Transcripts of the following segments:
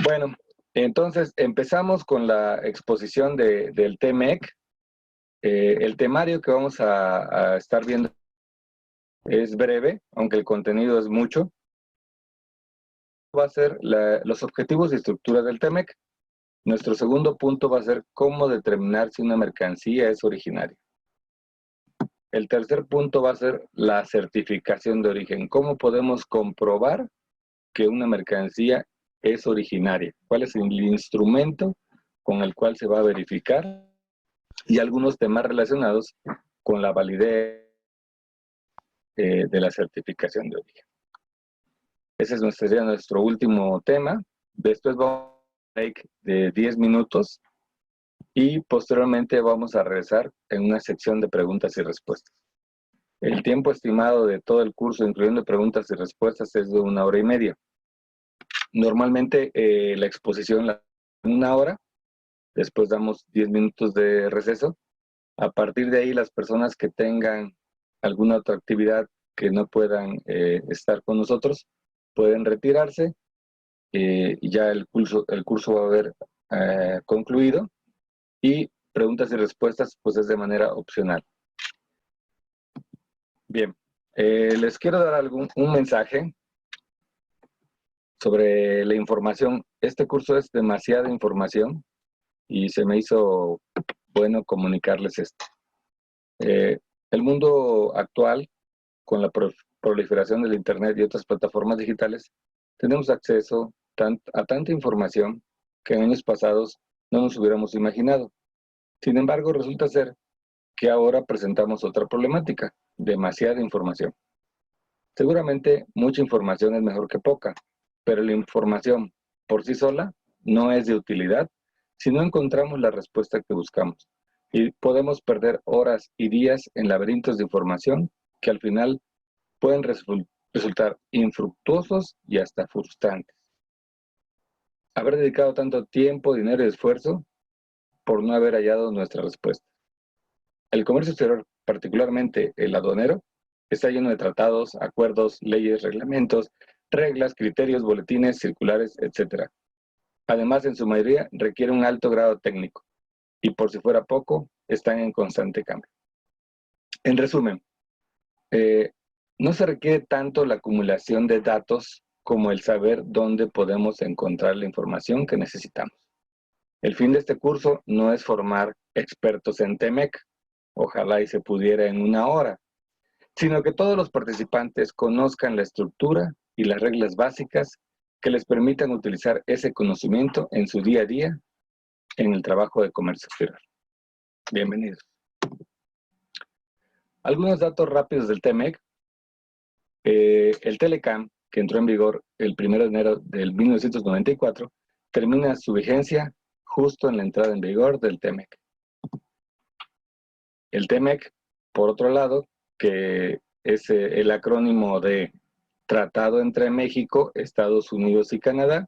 Bueno, entonces empezamos con la exposición del TMEC. El temario que vamos a estar viendo es breve, aunque el contenido es mucho. Va a ser los objetivos y estructuras del TMEC. Nuestro segundo punto va a ser cómo determinar si una mercancía es originaria. El tercer punto va a ser la certificación de origen. ¿Cómo podemos comprobar que una mercancía es originaria? ¿Cuál es el instrumento con el cual se va a verificar? Y algunos temas relacionados con la validez de la certificación de origen. Ese sería nuestro último tema. Después vamos a un break de 10 minutos y posteriormente vamos a regresar en una sección de preguntas y respuestas. El tiempo estimado de todo el curso, incluyendo preguntas y respuestas, es de 1 hora y media. Normalmente la exposición la 1 hora, después damos 10 minutos de receso. A partir de ahí, las personas que tengan alguna otra actividad que no puedan estar con nosotros, pueden retirarse y ya el curso va a haber concluido, y preguntas y respuestas pues es de manera opcional. Bien, les quiero dar un mensaje sobre la información. Este curso es demasiada información y se me hizo bueno comunicarles esto. El mundo actual, con la proliferación del Internet y otras plataformas digitales, tenemos acceso a tanta información que en años pasados no nos hubiéramos imaginado. Sin embargo, resulta ser que ahora presentamos otra problemática: demasiada información. Seguramente mucha información es mejor que poca, pero la información por sí sola no es de utilidad si no encontramos la respuesta que buscamos. Y podemos perder horas y días en laberintos de información que al final pueden resultar infructuosos y hasta frustrantes. Haber dedicado tanto tiempo, dinero y esfuerzo por no haber hallado nuestra respuesta. El comercio exterior, particularmente el aduanero, está lleno de tratados, acuerdos, leyes, reglamentos, reglas, criterios, boletines, circulares, etc. Además, en su mayoría requiere un alto grado técnico y, por si fuera poco, están en constante cambio. En resumen, no se requiere tanto la acumulación de datos como el saber dónde podemos encontrar la información que necesitamos. El fin de este curso no es formar expertos en TMEC, ojalá y se pudiera en 1 hora, sino que todos los participantes conozcan la estructura y las reglas básicas que les permitan utilizar ese conocimiento en su día a día en el trabajo de comercio exterior. Bienvenidos. Algunos datos rápidos del TMEC. El Telecam, que entró en vigor el 1 de enero del 1994, termina su vigencia justo en la entrada en vigor del TMEC. El TMEC, por otro lado, que es el acrónimo de Tratado entre México, Estados Unidos y Canadá,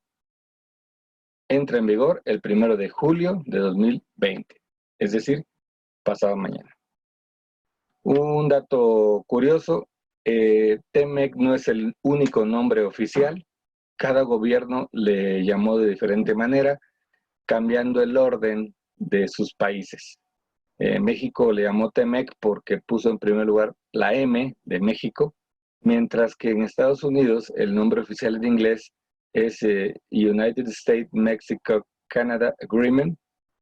entra en vigor el 1 de julio de 2020, es decir, pasado mañana. Un dato curioso: TMEC no es el único nombre oficial. Cada gobierno le llamó de diferente manera, cambiando el orden de sus países. México le llamó TMEC porque puso en primer lugar la M de México, mientras que en Estados Unidos el nombre oficial en inglés es United States Mexico Canada Agreement,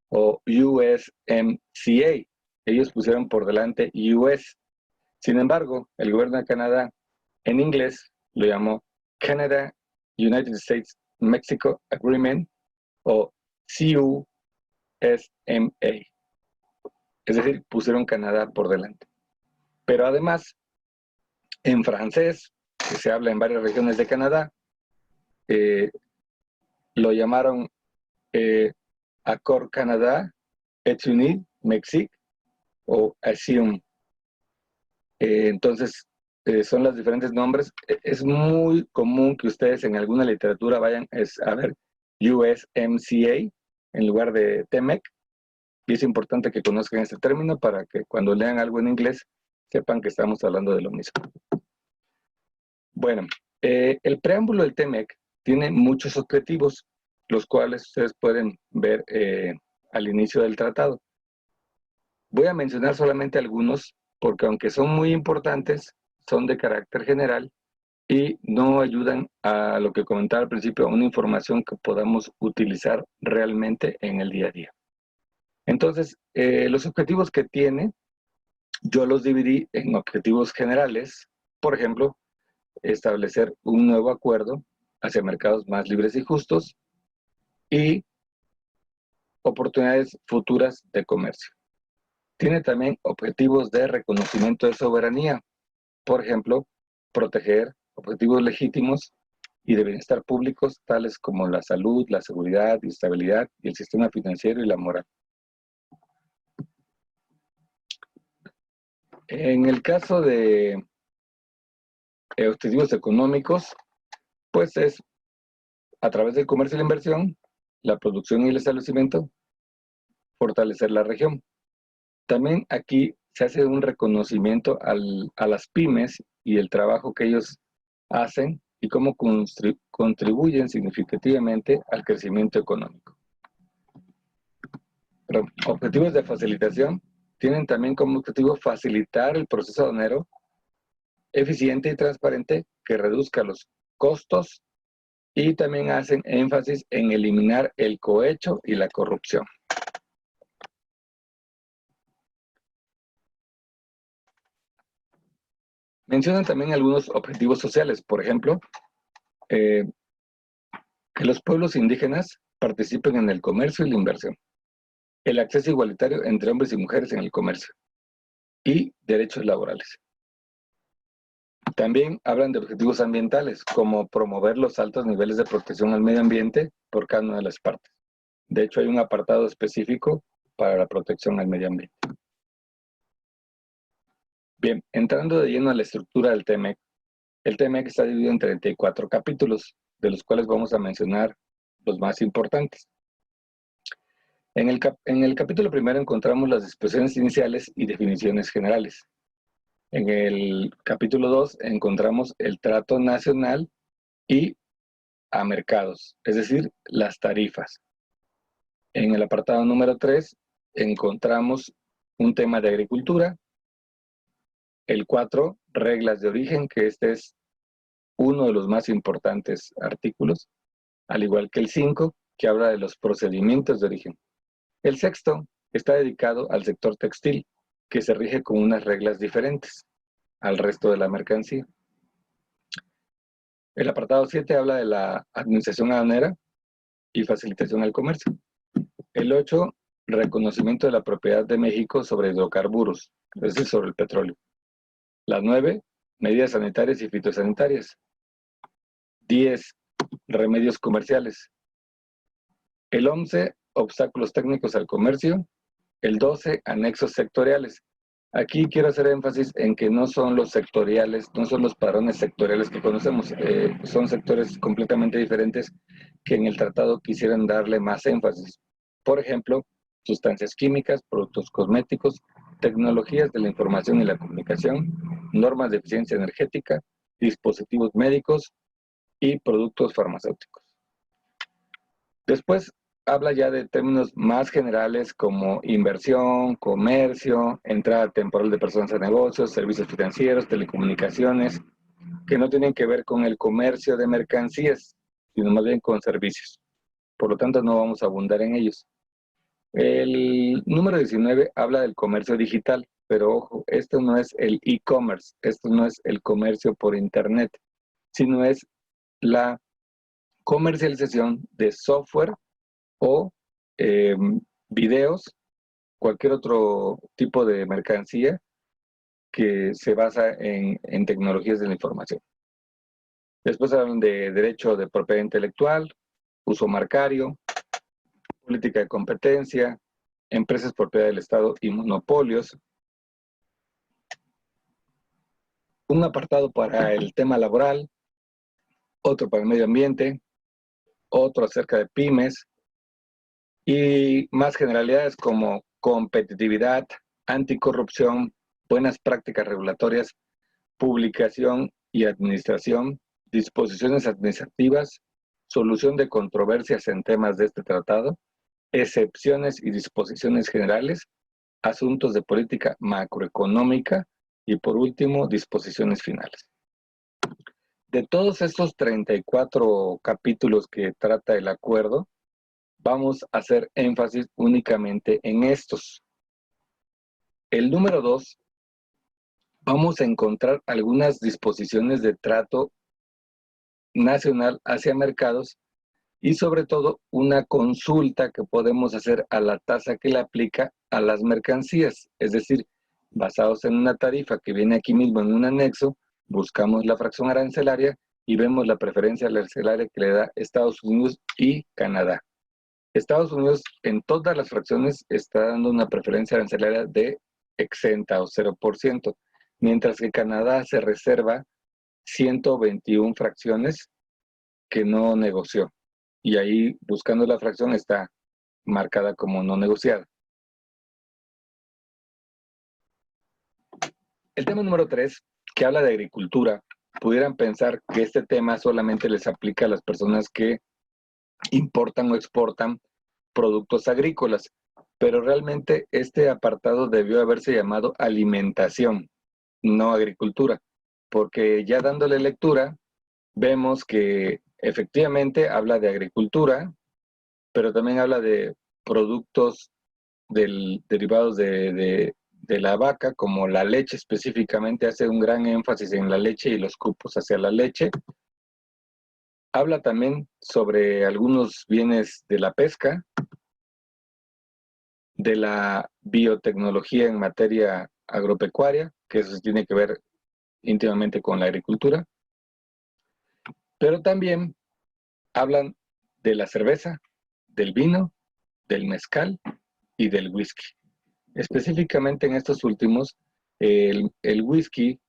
o USMCA. Ellos pusieron por delante US. Sin embargo, el gobierno de Canadá en inglés lo llamó Canada United States Mexico Agreement, o CUSMA. Es decir, pusieron Canadá por delante. Pero además, en francés, que se habla en varias regiones de Canadá, lo llamaron Accord Canada États-Unis Mexique, o ASSIUM. Entonces, son los diferentes nombres. Es muy común que ustedes en alguna literatura vayan a ver USMCA en lugar de TMEC, y es importante que conozcan este término para que cuando lean algo en inglés sepan que estamos hablando de lo mismo. Bueno, el preámbulo del TMEC tiene muchos objetivos. los cuales ustedes pueden ver al inicio del tratado. Voy a mencionar solamente algunos, porque aunque son muy importantes, son de carácter general y no ayudan a lo que comentaba al principio, a una información que podamos utilizar realmente en el día a día. Entonces, los objetivos que tiene, yo los dividí en objetivos generales. Por ejemplo, establecer un nuevo acuerdo hacia mercados más libres y justos y oportunidades futuras de comercio. Tiene también objetivos de reconocimiento de soberanía. Por ejemplo, proteger objetivos legítimos y de bienestar públicos, tales como la salud, la seguridad y estabilidad y el sistema financiero y la moral. En el caso de objetivos económicos, pues es a través del comercio y la inversión, la producción y el establecimiento, fortalecer la región. También aquí se hace un reconocimiento a las pymes y el trabajo que ellos hacen y cómo contribuyen significativamente al crecimiento económico. Pero objetivos de facilitación tienen también como objetivo facilitar el proceso aduanero eficiente y transparente que reduzca los costos y también hacen énfasis en eliminar el cohecho y la corrupción. Mencionan también algunos objetivos sociales, por ejemplo, que los pueblos indígenas participen en el comercio y la inversión, el acceso igualitario entre hombres y mujeres en el comercio y derechos laborales. También hablan de objetivos ambientales, como promover los altos niveles de protección al medio ambiente por cada una de las partes. De hecho, hay un apartado específico para la protección al medio ambiente. Bien, entrando de lleno a la estructura del TMEC, el TMEC está dividido en 34 capítulos, de los cuales vamos a mencionar los más importantes. En el capítulo primero encontramos las disposiciones iniciales y definiciones generales. En el capítulo 2 encontramos el trato nacional y a mercados, es decir, las tarifas. En el apartado número 3 encontramos un tema de agricultura. El 4, reglas de origen, que este es uno de los más importantes artículos, al igual que el 5, que habla de los procedimientos de origen. El 6 está dedicado al sector textil, que se rige con unas reglas diferentes al resto de la mercancía. El apartado 7 habla de la administración aduanera y facilitación al comercio. El 8, reconocimiento de la propiedad de México sobre hidrocarburos, es decir, sobre el petróleo. Las 9, medidas sanitarias y fitosanitarias. 10, remedios comerciales. El 11, obstáculos técnicos al comercio. El 12, anexos sectoriales. Aquí quiero hacer énfasis en que no son los sectoriales, no son los padrones sectoriales que conocemos, son sectores completamente diferentes que en el tratado quisieran darle más énfasis. Por ejemplo, sustancias químicas, productos cosméticos, tecnologías de la información y la comunicación, normas de eficiencia energética, dispositivos médicos y productos farmacéuticos. Después habla ya de términos más generales como inversión, comercio, entrada temporal de personas a negocios, servicios financieros, telecomunicaciones, que no tienen que ver con el comercio de mercancías, sino más bien con servicios. Por lo tanto, no vamos a abundar en ellos. El número 19 habla del comercio digital, pero ojo, esto no es el e-commerce, esto no es el comercio por internet, sino es la comercialización de software o videos, cualquier otro tipo de mercancía que se basa en tecnologías de la información. Después hablan de derecho de propiedad intelectual, uso marcario, política de competencia, empresas propiedad del Estado y monopolios. Un apartado para el tema laboral, otro para el medio ambiente, otro acerca de pymes y más generalidades como competitividad, anticorrupción, buenas prácticas regulatorias, publicación y administración, disposiciones administrativas, solución de controversias en temas de este tratado, excepciones y disposiciones generales, asuntos de política macroeconómica y por último, disposiciones finales. De todos estos 34 capítulos que trata el acuerdo, vamos a hacer énfasis únicamente en estos. El número 2, vamos a encontrar algunas disposiciones de trato nacional hacia mercados y sobre todo una consulta que podemos hacer a la tasa que le aplica a las mercancías, es decir, basados en una tarifa que viene aquí mismo en un anexo, buscamos la fracción arancelaria y vemos la preferencia arancelaria que le da Estados Unidos y Canadá. Estados Unidos en todas las fracciones está dando una preferencia arancelaria de exenta o 0%, mientras que Canadá se reserva 121 fracciones que no negoció. Y ahí, buscando la fracción, está marcada como no negociada. El tema número 3, que habla de agricultura, pudieran pensar que este tema solamente les aplica a las personas que importan o exportan productos agrícolas, pero realmente este apartado debió haberse llamado alimentación, no agricultura, porque ya dándole lectura, vemos que efectivamente habla de agricultura, pero también habla de productos derivados de la vaca, como la leche específicamente, hace un gran énfasis en la leche y los cupos hacia la leche. Habla también sobre algunos bienes de la pesca, de la biotecnología en materia agropecuaria, que eso tiene que ver íntimamente con la agricultura, pero también hablan de la cerveza, del vino, del mezcal y del whisky. Específicamente en estos últimos, el whisky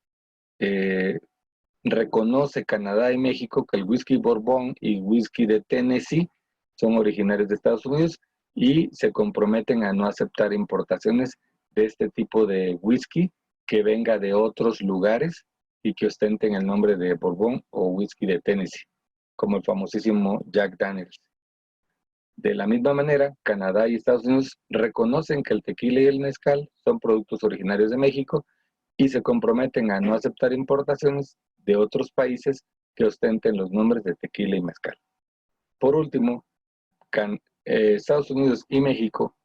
reconoce Canadá y México que el whisky Bourbon y whisky de Tennessee son originarios de Estados Unidos y se comprometen a no aceptar importaciones de este tipo de whisky que venga de otros lugares y que ostenten el nombre de Bourbon o whisky de Tennessee, como el famosísimo Jack Daniels. De la misma manera, Canadá y Estados Unidos reconocen que el tequila y el mezcal son productos originarios de México y se comprometen a no aceptar importaciones de otros países que ostenten los nombres de tequila y mezcal. Por último, Estados Unidos y México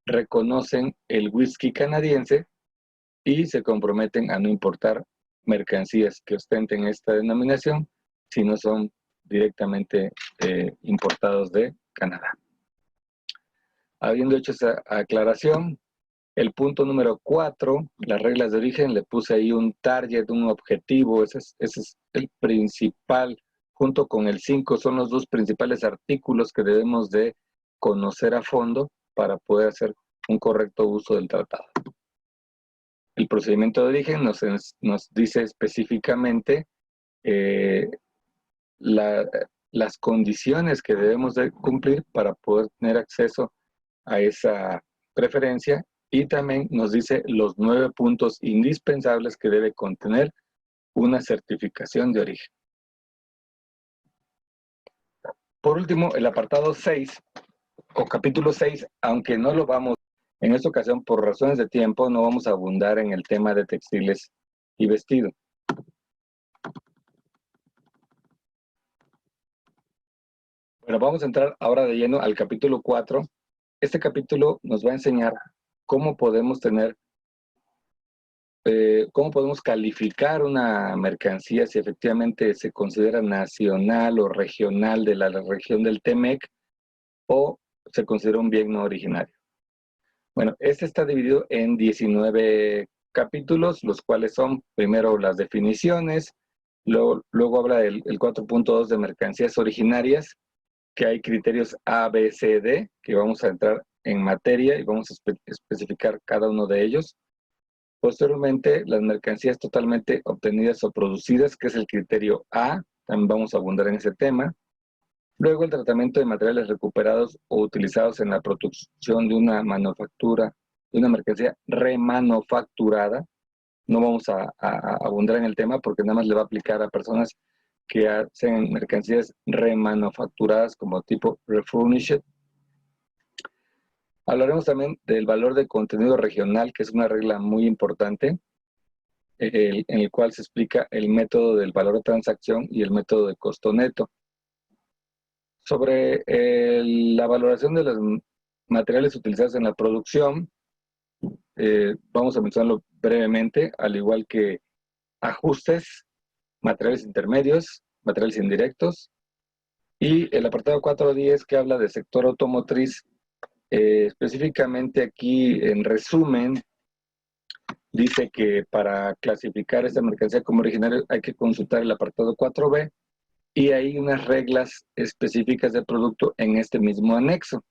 reconocen el whisky canadiense y se comprometen a no importar mercancías que ostenten esta denominación si no son directamente importados de Canadá. Habiendo hecho esa aclaración, el punto número 4, las reglas de origen, le puse ahí un target, un objetivo, ese es el principal, junto con el 5, son los dos principales artículos que debemos de conocer a fondo para poder hacer un correcto uso del tratado. El procedimiento de origen nos dice específicamente las condiciones que debemos de cumplir para poder tener acceso a esa preferencia y también nos dice los 9 puntos indispensables que debe contener una certificación de origen. Por último, el apartado 6 o capítulo 6, aunque no lo vamos, en esta ocasión por razones de tiempo, no vamos a abundar en el tema de textiles y vestido. Bueno, vamos a entrar ahora de lleno al capítulo 4. Este capítulo nos va a enseñar cómo podemos tener, cómo podemos calificar una mercancía si efectivamente se considera nacional o regional de la región del TEMEC o se considera un bien no originario. Bueno, este está dividido en 19 capítulos, los cuales son primero las definiciones, luego habla del 4.2 de mercancías originarias, que hay criterios A, B, C, D, que vamos a entrar en materia y vamos a especificar cada uno de ellos. Posteriormente, las mercancías totalmente obtenidas o producidas, que es el criterio A, también vamos a abundar en ese tema. Luego, el tratamiento de materiales recuperados o utilizados en la producción de una manufactura, de una mercancía remanufacturada. No vamos a abundar en el tema porque nada más le va a aplicar a personas que hacen mercancías remanufacturadas como tipo refurnished. Hablaremos también del valor de contenido regional, que es una regla muy importante, en el cual se explica el método del valor de transacción y el método de costo neto. Sobre la valoración de los materiales utilizados en la producción, vamos a mencionarlo brevemente, al igual que ajustes, materiales intermedios, materiales indirectos, y el apartado 4.10 que habla del sector automotriz. Específicamente aquí, en resumen, dice que para clasificar esta mercancía como originaria hay que consultar el apartado 4B y hay unas reglas específicas del producto en este mismo anexo.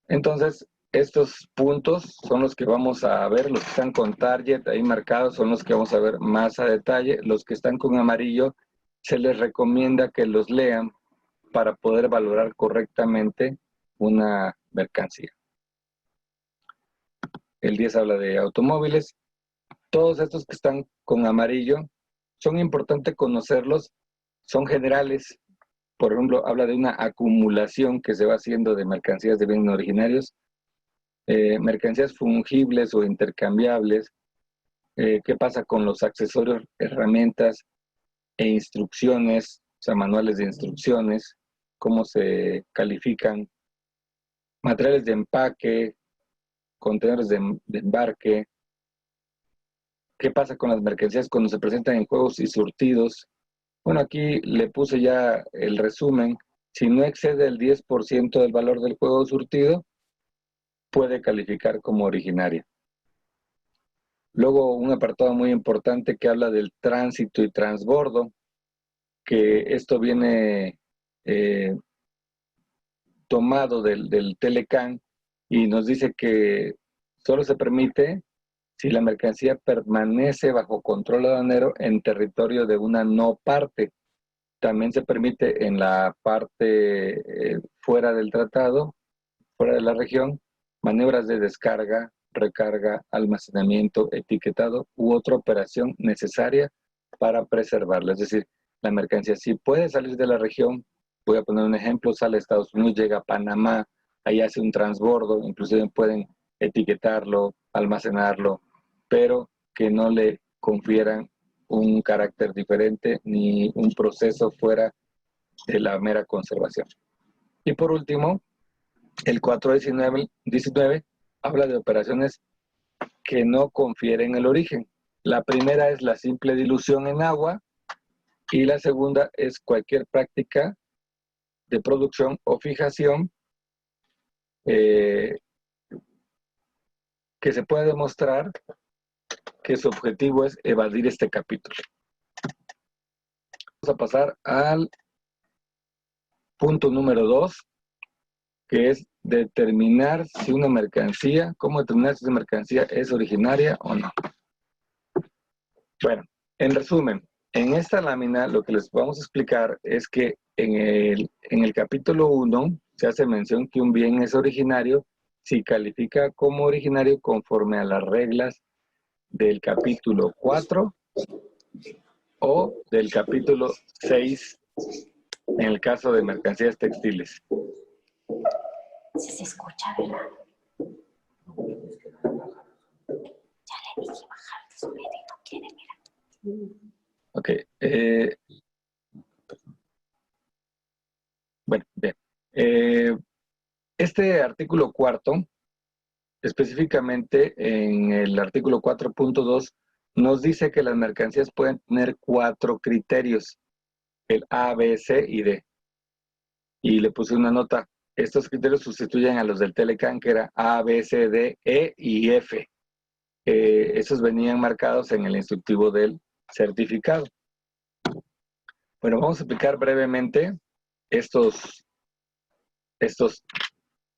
Entonces, estos puntos son los que vamos a ver, los que están con target ahí marcados son los que vamos a ver más a detalle. Los que están con amarillo, se les recomienda que los lean para poder valorar correctamente una mercancía. El 10 habla de automóviles. Todos estos que están con amarillo, son importantes conocerlos, son generales. Por ejemplo, habla de una acumulación que se va haciendo de mercancías de bienes originarios, mercancías fungibles o intercambiables, qué pasa con los accesorios, herramientas e instrucciones, o sea, manuales de instrucciones, cómo se califican, materiales de empaque, contenedores de embarque, qué pasa con las mercancías cuando se presentan en juegos y surtidos. Bueno, aquí le puse ya el resumen. Si no excede el 10% del valor del juego surtido, puede calificar como originaria. Luego, un apartado muy importante que habla del tránsito y transbordo, que esto viene tomado del Telecan y nos dice que solo se permite si la mercancía permanece bajo control aduanero en territorio de una no parte. También se permite en la parte fuera del tratado, fuera de la región, maniobras de descarga, recarga, almacenamiento, etiquetado u otra operación necesaria para preservarla. Es decir, la mercancía sí puede salir de la región. Voy a poner un ejemplo, sale a Estados Unidos, llega a Panamá, ahí hace un transbordo, inclusive pueden etiquetarlo, almacenarlo, pero que no le confieran un carácter diferente ni un proceso fuera de la mera conservación. Y por último, el 419 habla de operaciones que no confieren el origen. La primera es la simple dilución en agua y la segunda es cualquier práctica de producción o fijación que se pueda demostrar que su objetivo es evadir este capítulo. Vamos a pasar al punto número 2, que es determinar si una mercancía, cómo determinar si una mercancía es originaria o no. Bueno, en resumen, en esta lámina lo que les vamos a explicar es que en el capítulo 1 se hace mención que un bien es originario si califica como originario conforme a las reglas del capítulo 4 o del capítulo 6 en el caso de mercancías textiles. Si se escucha, ¿verdad? Ya le dije bajar de su medio y no quiere, mira. Ok. Bueno, bien. Este artículo 4, específicamente en el artículo 4.2, nos dice que las mercancías pueden tener 4 criterios, el A, B, C y D. Y le puse una nota. Estos criterios sustituyen a los del Telecan, que era A, B, C, D, E y F. Esos venían marcados en el instructivo del certificado. Bueno, vamos a explicar brevemente estos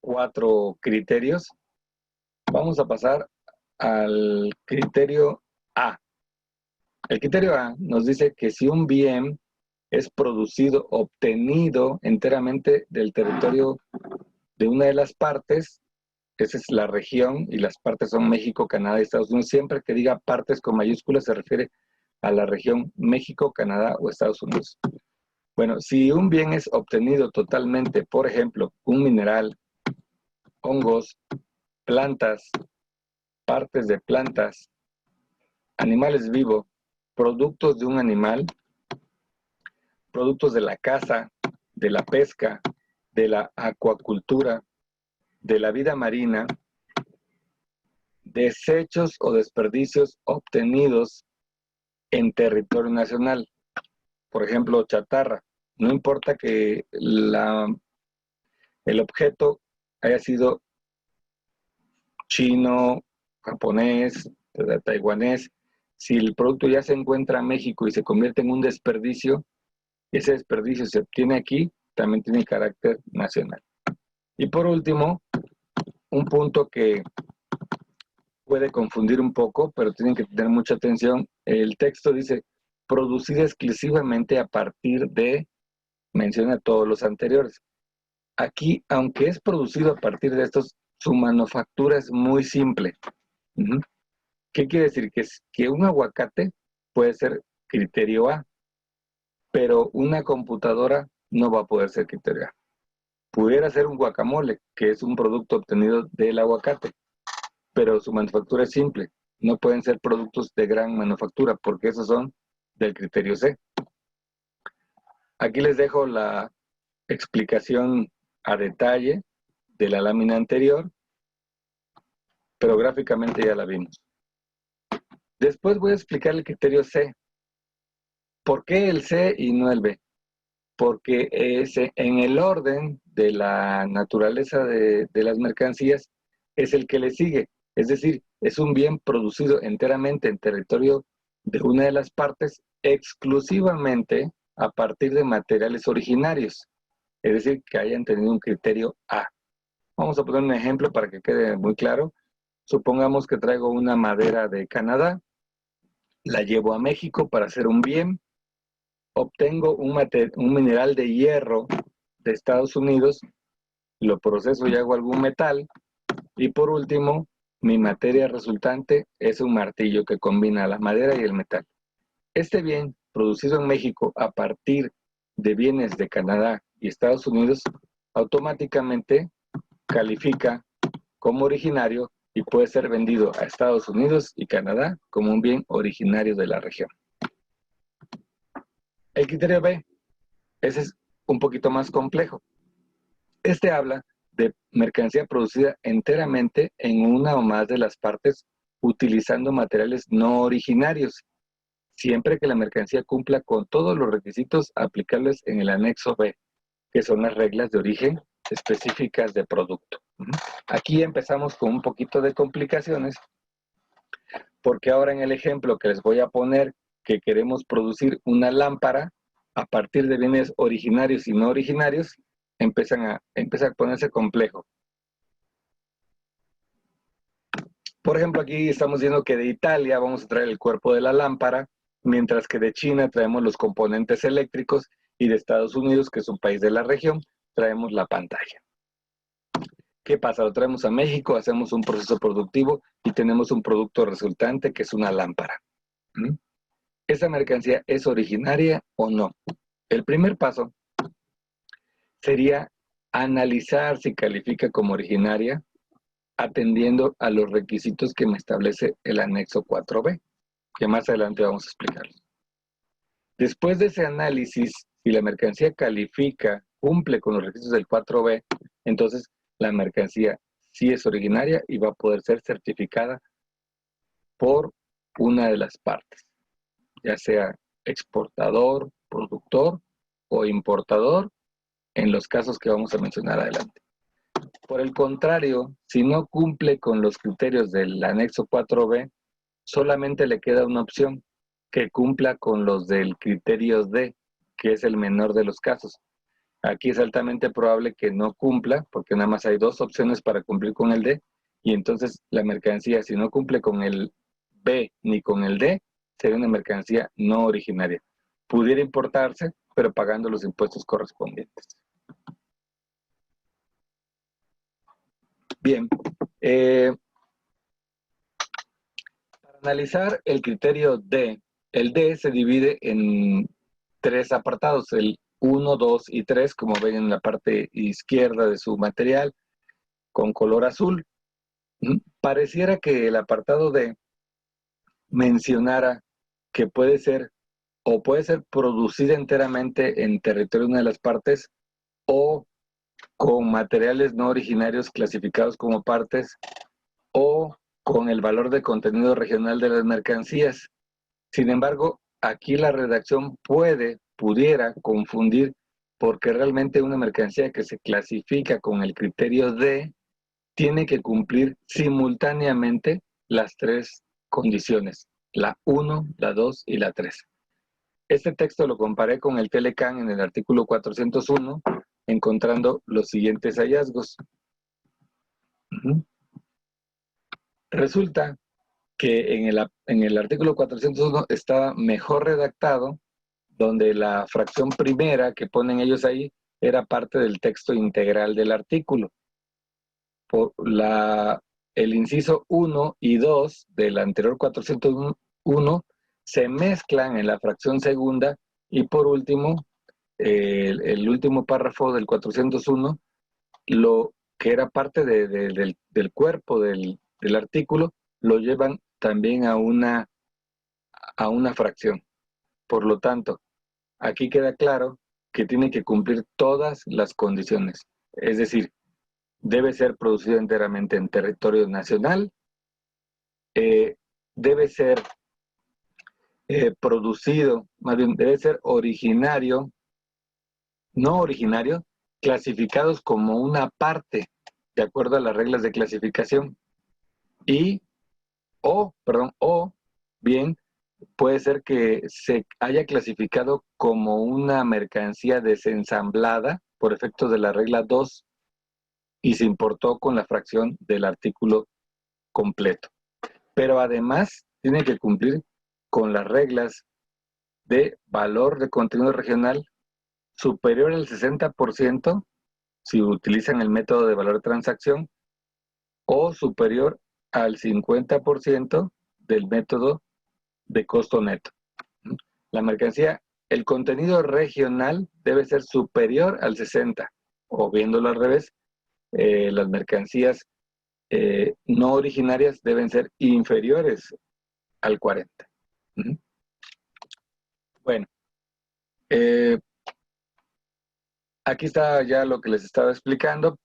4 criterios. Vamos a pasar al criterio A. El criterio A nos dice que si un bien es producido, obtenido enteramente del territorio de una de las partes, esa es la región, y las partes son México, Canadá y Estados Unidos. Siempre que diga partes con mayúsculas se refiere a la región México, Canadá o Estados Unidos. Bueno, si un bien es obtenido totalmente, por ejemplo, un mineral, hongos, plantas, partes de plantas, animales vivos, productos de un animal, productos de la caza, de la pesca, de la acuacultura, de la vida marina, desechos o desperdicios obtenidos en territorio nacional. Por ejemplo, chatarra. No importa que el objeto haya sido chino, japonés, taiwanés, si el producto ya se encuentra en México y se convierte en un desperdicio, ese desperdicio se obtiene aquí, también tiene carácter nacional. Y por último, un punto que puede confundir un poco, pero tienen que tener mucha atención. El texto dice, producida exclusivamente a partir de, menciona todos los anteriores. Aquí, aunque es producido a partir de estos, su manufactura es muy simple. ¿Qué quiere decir? Que un aguacate puede ser criterio A, pero una computadora no va a poder ser criterio A. Pudiera ser un guacamole, que es un producto obtenido del aguacate, pero su manufactura es simple. No pueden ser productos de gran manufactura, porque esos son del criterio C. Aquí les dejo la explicación a detalle de la lámina anterior, pero gráficamente ya la vimos. Después voy a explicar el criterio C. ¿Por qué el C y no el B? Porque en el orden de la naturaleza de las mercancías es el que le sigue. Es decir, es un bien producido enteramente en territorio de una de las partes exclusivamente a partir de materiales originarios. Es decir, que hayan tenido un criterio A. Vamos a poner un ejemplo para que quede muy claro. Supongamos que traigo una madera de Canadá, la llevo a México para hacer un bien, obtengo un mineral de hierro de Estados Unidos, lo proceso y hago algún metal, y por último, mi materia resultante es un martillo que combina la madera y el metal. Este bien, producido en México a partir de bienes de Canadá y Estados Unidos, automáticamente califica como originario y puede ser vendido a Estados Unidos y Canadá como un bien originario de la región. El criterio B, ese es un poquito más complejo. Este habla de mercancía producida enteramente en una o más de las partes utilizando materiales no originarios, siempre que la mercancía cumpla con todos los requisitos aplicables en el anexo B, que son las reglas de origen específicas de producto. Aquí empezamos con un poquito de complicaciones, porque ahora en el ejemplo que les voy a poner, que queremos producir una lámpara a partir de bienes originarios y no originarios, empieza a ponerse complejo. Por ejemplo, aquí estamos viendo que de Italia vamos a traer el cuerpo de la lámpara, mientras que de China traemos los componentes eléctricos y de Estados Unidos, que es un país de la región, traemos la pantalla. ¿Qué pasa? Lo traemos a México, hacemos un proceso productivo y tenemos un producto resultante que es una lámpara. ¿Esa mercancía es originaria o no? El primer paso sería analizar si califica como originaria atendiendo a los requisitos que me establece el anexo 4B, que más adelante vamos a explicarlos. Después de ese análisis, si la mercancía califica, cumple con los requisitos del 4B, entonces la mercancía sí es originaria y va a poder ser certificada por una de las partes, ya sea exportador, productor o importador, en los casos que vamos a mencionar adelante. Por el contrario, si no cumple con los criterios del anexo 4B, solamente le queda una opción, que cumpla con los del criterio D, que es el menor de los casos. Aquí es altamente probable que no cumpla, porque nada más hay dos opciones para cumplir con el D, y entonces la mercancía, si no cumple con el B ni con el D, sería una mercancía no originaria. Pudiera importarse, pero pagando los impuestos correspondientes. Bien, para analizar el criterio D, El D se divide en 3 apartados, el 1, 2 y 3, como ven en la parte izquierda de su material, con color azul. Pareciera que el apartado D mencionara que puede ser producida enteramente en territorio de una de las partes o con materiales no originarios clasificados como partes o con el valor de contenido regional de las mercancías. Sin embargo, aquí la redacción pudiera confundir porque realmente una mercancía que se clasifica con el criterio D tiene que cumplir simultáneamente las 3 condiciones, la 1, la 2 y la 3. Este texto lo comparé con el Telecan en el artículo 401, encontrando los siguientes hallazgos. Resulta que en el artículo 401 está mejor redactado, donde la fracción primera que ponen ellos ahí era parte del texto integral del artículo. El inciso 1 y 2 del anterior 401 se mezclan en la fracción segunda y por último, el último párrafo del 401, lo que era parte del cuerpo del artículo, lo llevan también a una fracción. Por lo tanto, aquí queda claro que tiene que cumplir todas las condiciones. Es decir, debe ser producido enteramente en territorio nacional, debe ser producido, más bien debe ser originario, no originario, clasificados como una parte, de acuerdo a las reglas de clasificación, o bien puede ser que se haya clasificado como una mercancía desensamblada por efectos de la regla 2 y se importó con la fracción del artículo completo. Pero además tiene que cumplir con las reglas de valor de contenido regional superior al 60% si utilizan el método de valor de transacción o superior al 50% del método de costo neto. La mercancía, el contenido regional debe ser superior al 60%, o viéndolo al revés, las mercancías no originarias deben ser inferiores al 40%. Bueno, aquí está ya lo que les estaba explicando.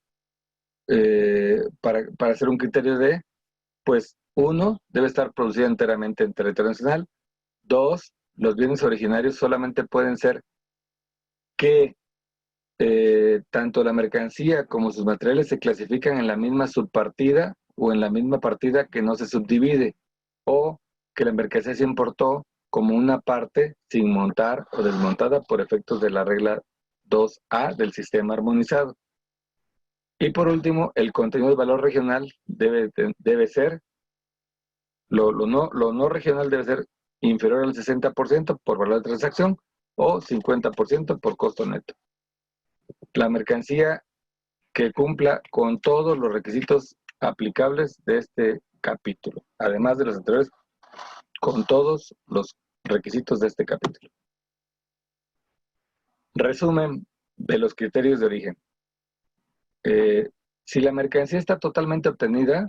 Para hacer un criterio de, pues, 1, debe estar producido enteramente en territorio nacional. 2, los bienes originarios solamente pueden ser que tanto la mercancía como sus materiales se clasifican en la misma subpartida o en la misma partida que no se subdivide, o que la mercancía se importó como una parte sin montar o desmontada por efectos de la regla 2A del sistema armonizado. Y por último, el contenido de valor regional debe ser, lo no regional debe ser inferior al 60% por valor de transacción o 50% por costo neto. La mercancía que cumpla con todos los requisitos aplicables de este capítulo, además de los anteriores, con todos los requisitos de este capítulo. Resumen de los criterios de origen. Si la mercancía está totalmente obtenida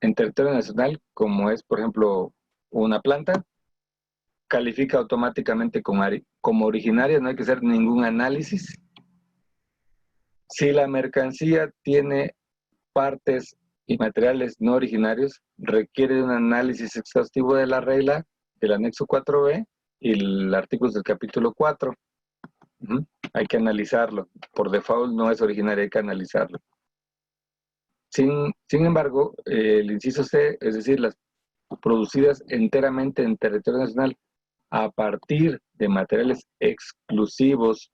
en territorio nacional, como es, por ejemplo, una planta, califica automáticamente como originaria, no hay que hacer ningún análisis. Si la mercancía tiene partes y materiales no originarios, requiere de un análisis exhaustivo de la regla del anexo 4b y el artículo del capítulo 4. Hay que analizarlo. Por default no es originaria, hay que analizarlo. Sin embargo, el inciso C, es decir, las producidas enteramente en territorio nacional a partir de materiales exclusivos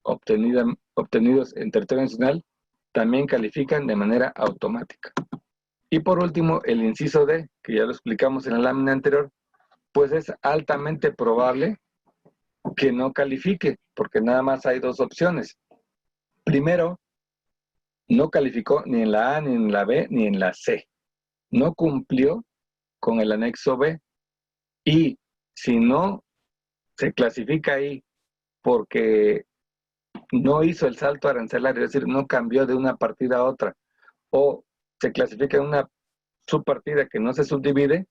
obtenidos en territorio nacional, también califican de manera automática. Y por último, el inciso D, que ya lo explicamos en la lámina anterior, pues es altamente probable que no califique, porque nada más hay 2 opciones. Primero, no calificó ni en la A, ni en la B, ni en la C. No cumplió con el anexo B. Y Si no se clasifica ahí porque no hizo el salto arancelario, es decir, no cambió de una partida a otra, o se clasifica en una subpartida que no se subdivide,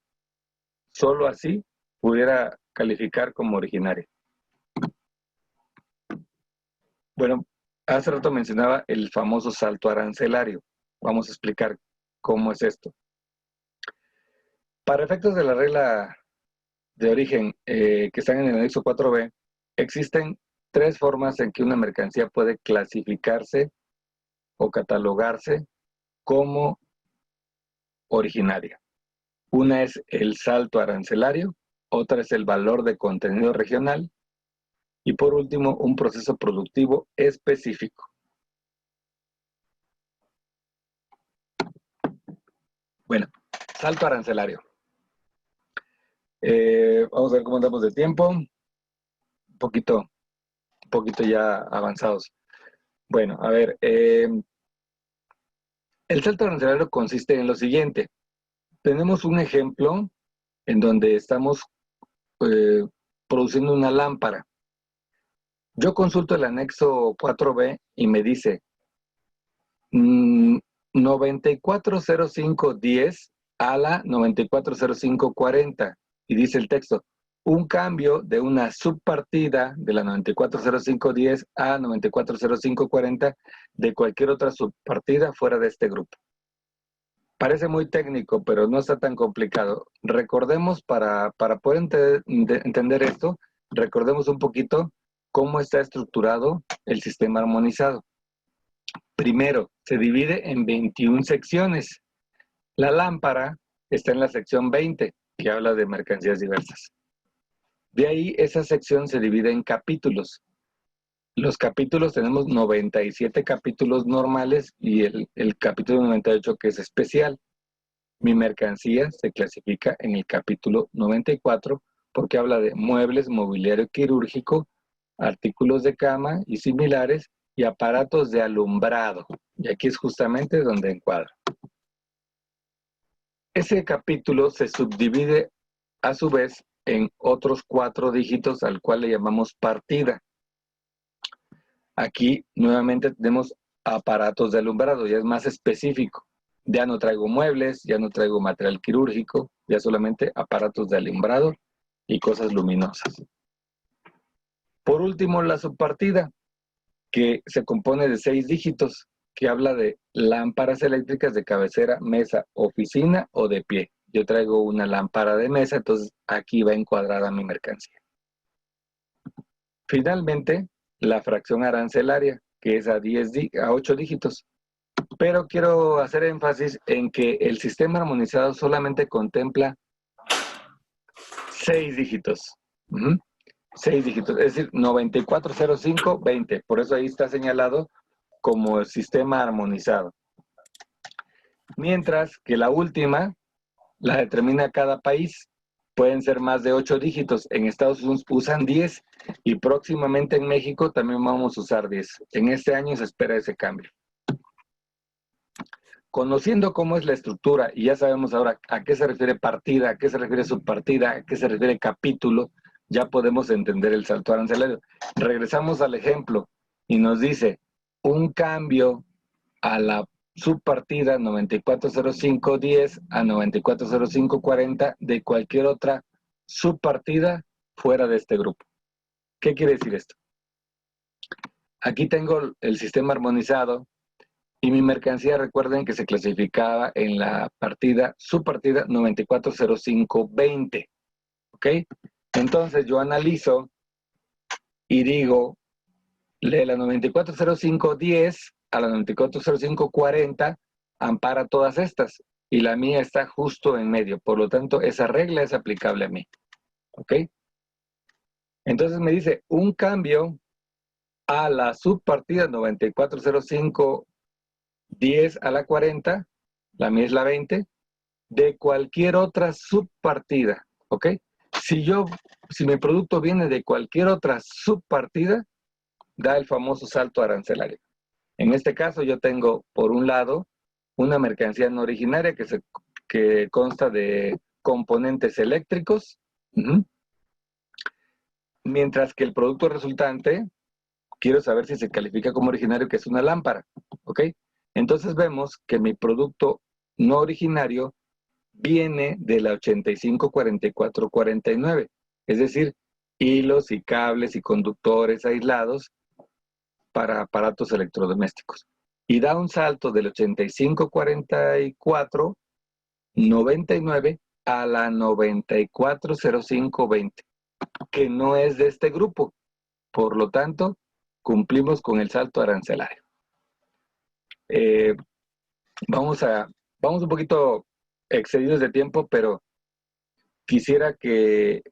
solo así pudiera calificar como originaria. Bueno, hace rato mencionaba el famoso salto arancelario. Vamos a explicar cómo es esto. Para efectos de la regla de origen que están en el anexo 4B, existen tres formas en que una mercancía puede clasificarse o catalogarse como originaria. Una es el salto arancelario, otra es el valor de contenido regional y por último un proceso productivo específico. Bueno, salto arancelario. Vamos a ver cómo andamos de tiempo. Un poquito ya avanzados. Bueno, a ver, el salto arancelario consiste en lo siguiente. Tenemos un ejemplo en donde estamos produciendo una lámpara. Yo consulto el anexo 4B y me dice 940510 a la 940540 y dice el texto, un cambio de una subpartida de la 940510 a 940540 de cualquier otra subpartida fuera de este grupo. Parece muy técnico, pero no está tan complicado. Recordemos, para poder entender esto, recordemos un poquito cómo está estructurado el sistema armonizado. Primero, se divide en 21 secciones. La lámpara está en la sección 20, que habla de mercancías diversas. De ahí, esa sección se divide en capítulos. Los capítulos, tenemos 97 capítulos normales y el capítulo 98 que es especial. Mi mercancía se clasifica en el capítulo 94 porque habla de muebles, mobiliario quirúrgico, artículos de cama y similares y aparatos de alumbrado. Y aquí es justamente donde encuadra. Ese capítulo se subdivide a su vez en otros 4 dígitos al cual le llamamos partida. Aquí nuevamente tenemos aparatos de alumbrado, ya es más específico. Ya no traigo muebles, ya no traigo material quirúrgico, ya solamente aparatos de alumbrado y cosas luminosas. Por último, la subpartida, que se compone de 6 dígitos, que habla de lámparas eléctricas de cabecera, mesa, oficina o de pie. Yo traigo una lámpara de mesa, entonces aquí va encuadrada mi mercancía. Finalmente, la fracción arancelaria, que es a 8 dígitos. Pero quiero hacer énfasis en que el sistema armonizado solamente contempla 6 dígitos. 6 dígitos, es decir, 940520. Por eso ahí está señalado como el sistema armonizado. Mientras que la última la determina cada país. Pueden ser más de 8 dígitos. En Estados Unidos usan 10 y próximamente en México también vamos a usar 10. En este año se espera ese cambio. Conociendo cómo es la estructura y ya sabemos ahora a qué se refiere partida, a qué se refiere subpartida, a qué se refiere capítulo, ya podemos entender el salto arancelario. Regresamos al ejemplo y nos dice un cambio a la subpartida 940510 a 940540 de cualquier otra subpartida fuera de este grupo. ¿Qué quiere decir esto? Aquí tengo el sistema armonizado y mi mercancía, recuerden que se clasificaba en la subpartida 940520. ¿Ok? Entonces yo analizo y digo, de la 940510 a la 940540 ampara todas estas y la mía está justo en medio. Por lo tanto, esa regla es aplicable a mí. ¿Ok? Entonces me dice, un cambio a la subpartida 940510 a la 40, la mía es la 20, de cualquier otra subpartida. ¿Ok? Si mi producto viene de cualquier otra subpartida, da el famoso salto arancelario. En este caso yo tengo, por un lado, una mercancía no originaria que consta de componentes eléctricos, mientras que el producto resultante, quiero saber si se califica como originario, que es una lámpara, ¿ok? Entonces vemos que mi producto no originario viene de la 854449, es decir, hilos y cables y conductores aislados para aparatos electrodomésticos. Y da un salto del 854499 a la 940520, que no es de este grupo. Por lo tanto, cumplimos con el salto arancelario. Vamos un poquito excedidos de tiempo, pero quisiera que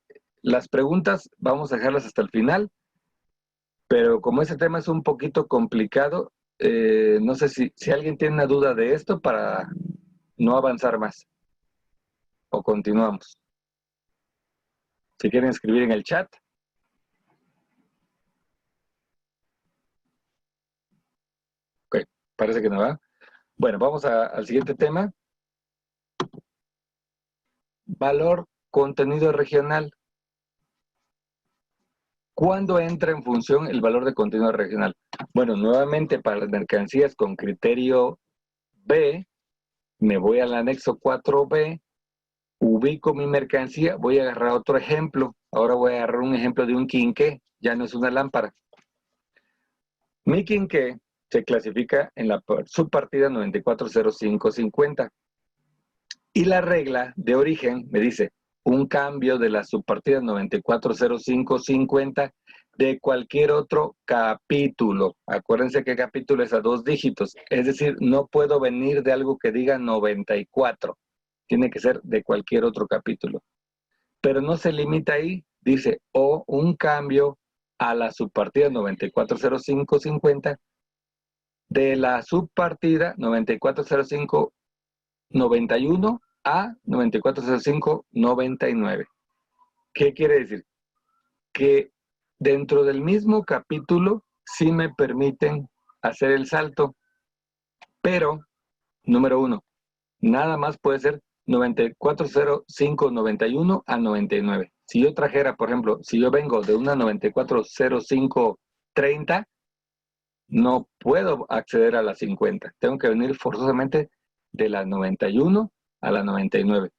las preguntas vamos a dejarlas hasta el final, pero como ese tema es un poquito complicado, no sé si alguien tiene una duda de esto para no avanzar más. O continuamos. Si quieren escribir en el chat. Ok, parece que no va. Bueno, vamos al siguiente tema. Valor contenido regional. ¿Cuándo entra en función el valor de contenido regional? Bueno, nuevamente para las mercancías con criterio B, me voy al anexo 4B, ubico mi mercancía, voy a agarrar otro ejemplo. Ahora voy a agarrar un ejemplo de un quinqué, ya no es una lámpara. Mi quinqué se clasifica en la subpartida 940550. Y la regla de origen me dice un cambio de la subpartida 940550 de cualquier otro capítulo. Acuérdense que capítulo es a 2 dígitos. Es decir, no puedo venir de algo que diga 94. Tiene que ser de cualquier otro capítulo. Pero no se limita ahí. Dice, o un cambio a la subpartida 940550 de la subpartida 940591 a 940599. ¿Qué quiere decir? Que dentro del mismo capítulo sí me permiten hacer el salto, pero, número 1, nada más puede ser 940591 a 99. Si yo trajera, por ejemplo, si yo vengo de una 940530, no puedo acceder a la 50. Tengo que venir forzosamente de la 91 a la 99.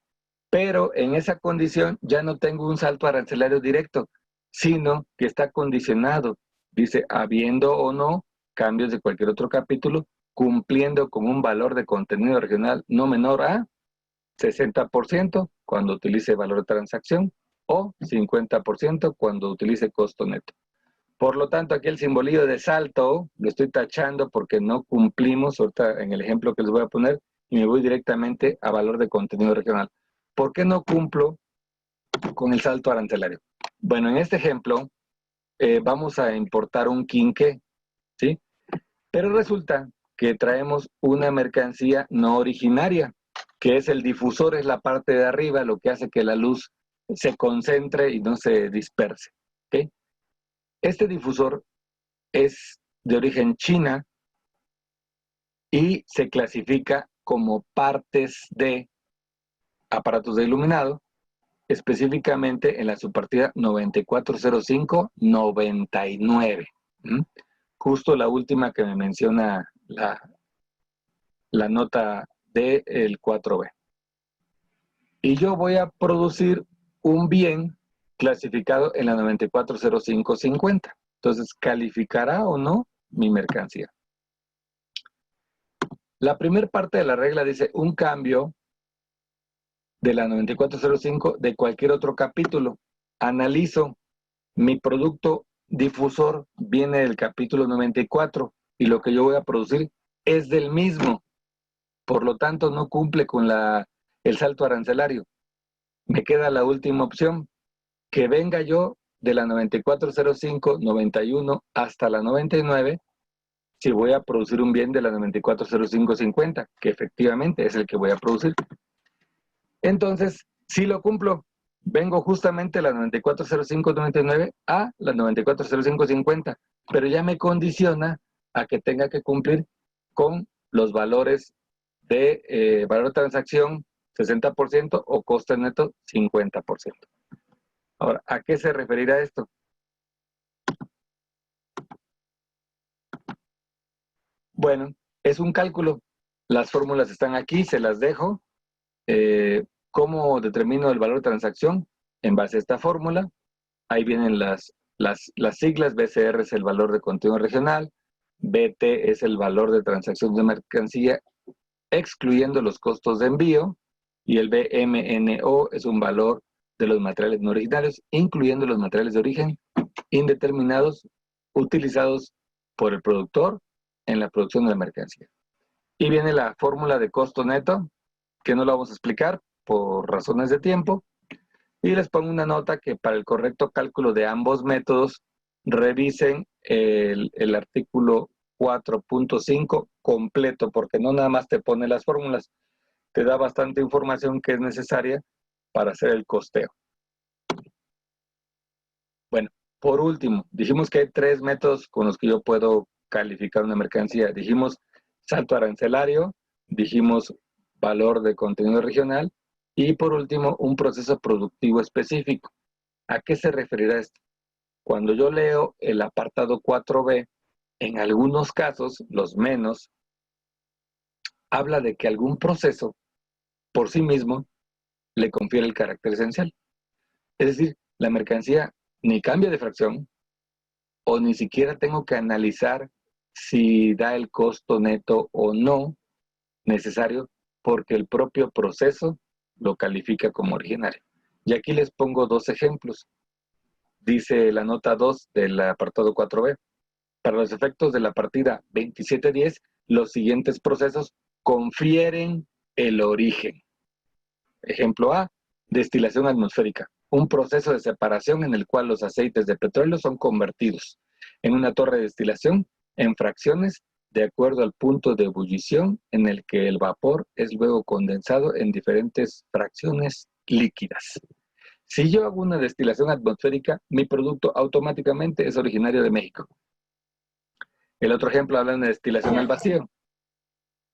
Pero en esa condición ya no tengo un salto arancelario directo, sino que está condicionado. Dice, habiendo o no cambios de cualquier otro capítulo, cumpliendo con un valor de contenido regional no menor a 60% cuando utilice valor de transacción o 50% cuando utilice costo neto. Por lo tanto, aquí el simbolillo de salto lo estoy tachando porque no cumplimos, ahorita en el ejemplo que les voy a poner, y me voy directamente a valor de contenido regional. ¿Por qué no cumplo con el salto arancelario? Bueno, en este ejemplo vamos a importar un quinqué, ¿sí? Pero resulta que traemos una mercancía no originaria, que es el difusor, es la parte de arriba, lo que hace que la luz se concentre y no se disperse, ¿ok? Este difusor es de origen China y se clasifica como partes de aparatos de iluminado, específicamente en la subpartida 940599. Justo la última que me menciona la nota del 4B. Y yo voy a producir un bien clasificado en la 940550. Entonces, ¿calificará o no mi mercancía? La primera parte de la regla dice un cambio de la 9405 de cualquier otro capítulo. Analizo, mi producto difusor viene del capítulo 94 y lo que yo voy a producir es del mismo. Por lo tanto, no cumple con el salto arancelario. Me queda la última opción, que venga yo de la 940591 hasta la 99, si voy a producir un bien de la 940550, que efectivamente es el que voy a producir. Entonces, si lo cumplo, vengo justamente de la 940599 a la 940550, pero ya me condiciona a que tenga que cumplir con los valores de valor de transacción 60% o coste neto 50%. Ahora, ¿a qué se referirá esto? Bueno, es un cálculo. Las fórmulas están aquí, se las dejo. ¿Cómo determino el valor de transacción? En base a esta fórmula. Ahí vienen las siglas. BCR es el valor de contenido regional. BT es el valor de transacción de mercancía, excluyendo los costos de envío. Y el BMNO es un valor de los materiales no originarios, incluyendo los materiales de origen indeterminados utilizados por el productor en la producción de la mercancía. Y viene la fórmula de costo neto, que no la vamos a explicar por razones de tiempo. Y les pongo una nota que para el correcto cálculo de ambos métodos, revisen el artículo 4.5 completo, porque no nada más te pone las fórmulas, te da bastante información que es necesaria para hacer el costeo. Bueno, por último, dijimos que hay 3 métodos con los que yo puedo calificar una mercancía. Dijimos salto arancelario, dijimos valor de contenido regional y por último un proceso productivo específico. ¿A qué se referirá esto? Cuando yo leo el apartado 4b, en algunos casos, los menos, habla de que algún proceso por sí mismo le confiere el carácter esencial. Es decir, la mercancía ni cambia de fracción o ni siquiera tengo que analizar si da el costo neto o no necesario porque el propio proceso lo califica como originario. Y aquí les pongo 2 ejemplos. Dice la nota 2 del apartado 4b. Para los efectos de la partida 2710, los siguientes procesos confieren el origen. Ejemplo A, destilación atmosférica. Un proceso de separación en el cual los aceites de petróleo son convertidos en una torre de destilación en fracciones de acuerdo al punto de ebullición en el que el vapor es luego condensado en diferentes fracciones líquidas. Si yo hago una destilación atmosférica, mi producto automáticamente es originario de México. El otro ejemplo habla de destilación al vacío,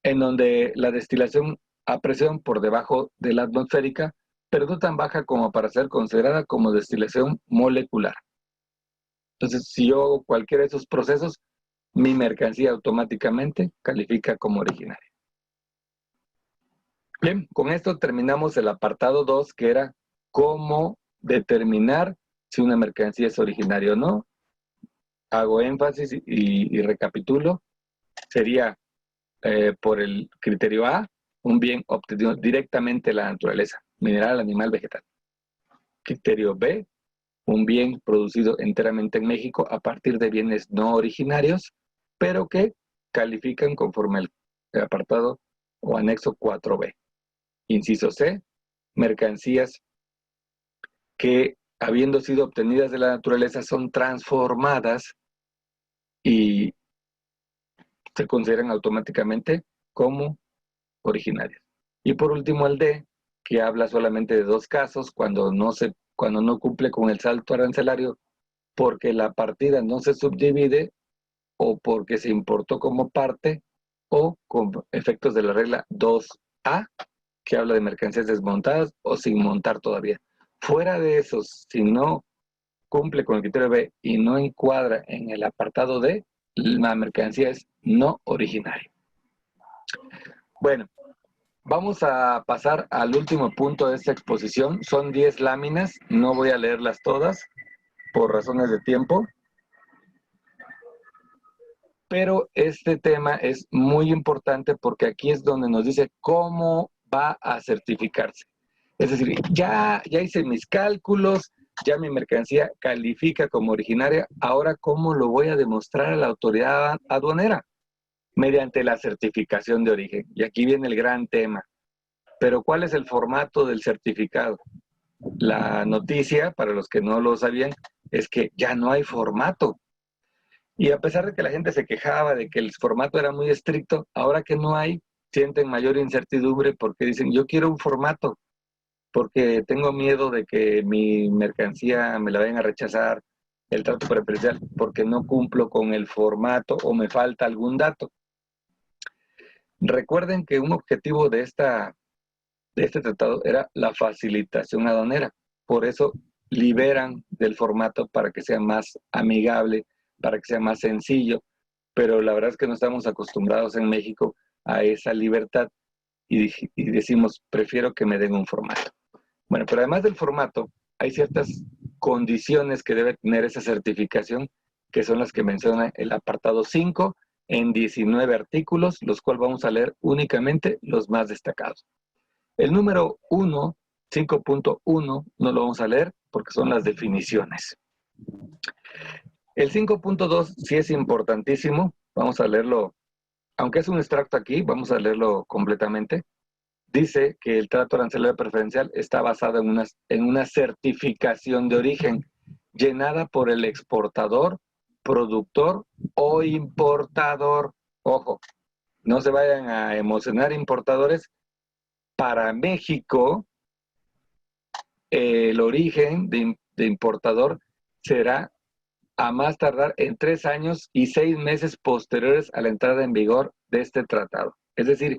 en donde la destilación a presión por debajo de la atmosférica, pero no tan baja como para ser considerada como destilación molecular. Entonces, si yo hago cualquiera de esos procesos, mi mercancía automáticamente califica como originaria. Bien, con esto terminamos el apartado 2, que era cómo determinar si una mercancía es originaria o no. Hago énfasis y recapitulo. Sería por el criterio A, un bien obtenido directamente de la naturaleza, mineral, animal, vegetal. Criterio B, un bien producido enteramente en México a partir de bienes no originarios, pero que califican conforme el apartado o anexo 4B. Inciso C, mercancías que, habiendo sido obtenidas de la naturaleza, son transformadas y se consideran automáticamente como originarias. Y por último el D, que habla solamente de 2 casos, cuando no cumple con el salto arancelario, porque la partida no se subdivide o porque se importó como parte o con efectos de la regla 2A, que habla de mercancías desmontadas o sin montar todavía. Fuera de esos, si no cumple con el criterio B y no encuadra en el apartado D, la mercancía es no originaria. Bueno, vamos a pasar al último punto de esta exposición. Son 10 láminas, no voy a leerlas todas por razones de tiempo. Pero este tema es muy importante porque aquí es donde nos dice cómo va a certificarse. Es decir, ya hice mis cálculos, ya mi mercancía califica como originaria, ahora ¿cómo lo voy a demostrar a la autoridad aduanera? Mediante la certificación de origen. Y aquí viene el gran tema. Pero ¿cuál es el formato del certificado? La noticia, para los que no lo sabían, es que ya no hay formato. Y a pesar de que la gente se quejaba de que el formato era muy estricto, ahora que no hay, sienten mayor incertidumbre porque dicen, yo quiero un formato, porque tengo miedo de que mi mercancía me la vayan a rechazar, el trato preferencial, porque no cumplo con el formato o me falta algún dato. Recuerden que un objetivo de este tratado era la facilitación aduanera. Por eso liberan del formato para que sea más amigable, para que sea más sencillo, pero la verdad es que no estamos acostumbrados en México a esa libertad y decimos, prefiero que me den un formato. Bueno, pero además del formato, hay ciertas condiciones que debe tener esa certificación, que son las que menciona el apartado 5 en 19 artículos, los cuales vamos a leer únicamente los más destacados. El número 1, 5.1, no lo vamos a leer porque son las definiciones. El 5.2 sí es importantísimo, vamos a leerlo, aunque es un extracto aquí, vamos a leerlo completamente. Dice que el trato arancelario preferencial está basado en una certificación de origen llenada por el exportador, productor o importador. Ojo, no se vayan a emocionar importadores. Para México, el origen de importador será a más tardar en 3 años y 6 meses posteriores a la entrada en vigor de este tratado. Es decir,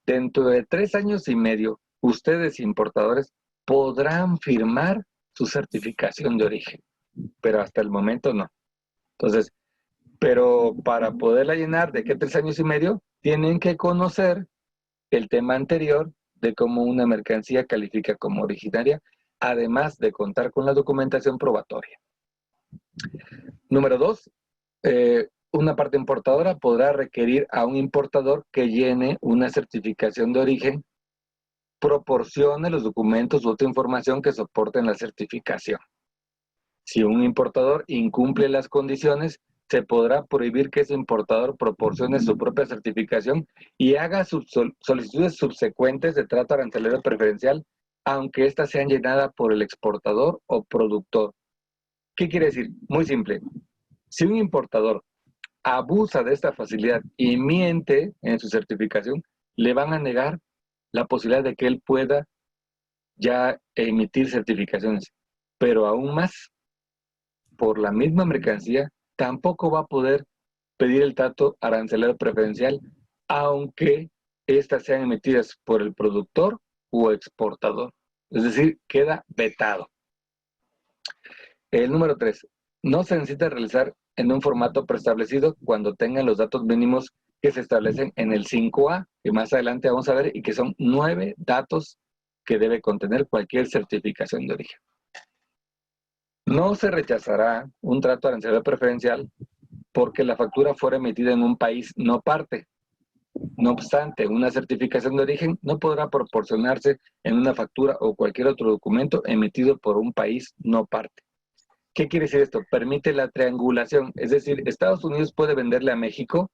dentro de 3 años y medio, ustedes importadores podrán firmar su certificación de origen, pero hasta el momento no. Entonces, pero para poderla llenar de qué 3 años y medio, tienen que conocer el tema anterior de cómo una mercancía califica como originaria, además de contar con la documentación probatoria. Número 2, una parte importadora podrá requerir a un importador que llene una certificación de origen, proporcione los documentos u otra información que soporten la certificación. Si un importador incumple las condiciones, se podrá prohibir que ese importador proporcione su propia certificación y haga solicitudes subsecuentes de trato arancelario preferencial, aunque éstas sean llenadas por el exportador o productor. ¿Qué quiere decir? Muy simple. Si un importador abusa de esta facilidad y miente en su certificación, le van a negar la posibilidad de que él pueda ya emitir certificaciones. Pero aún más, por la misma mercancía, tampoco va a poder pedir el trato arancelario preferencial, aunque éstas sean emitidas por el productor o exportador. Es decir, queda vetado. El número 3. No se necesita realizar en un formato preestablecido cuando tengan los datos mínimos que se establecen en el 5A, que más adelante vamos a ver, y que son 9 datos que debe contener cualquier certificación de origen. No se rechazará un trato arancelario preferencial porque la factura fuera emitida en un país no parte. No obstante, una certificación de origen no podrá proporcionarse en una factura o cualquier otro documento emitido por un país no parte. ¿Qué quiere decir esto? Permite la triangulación, es decir, Estados Unidos puede venderle a México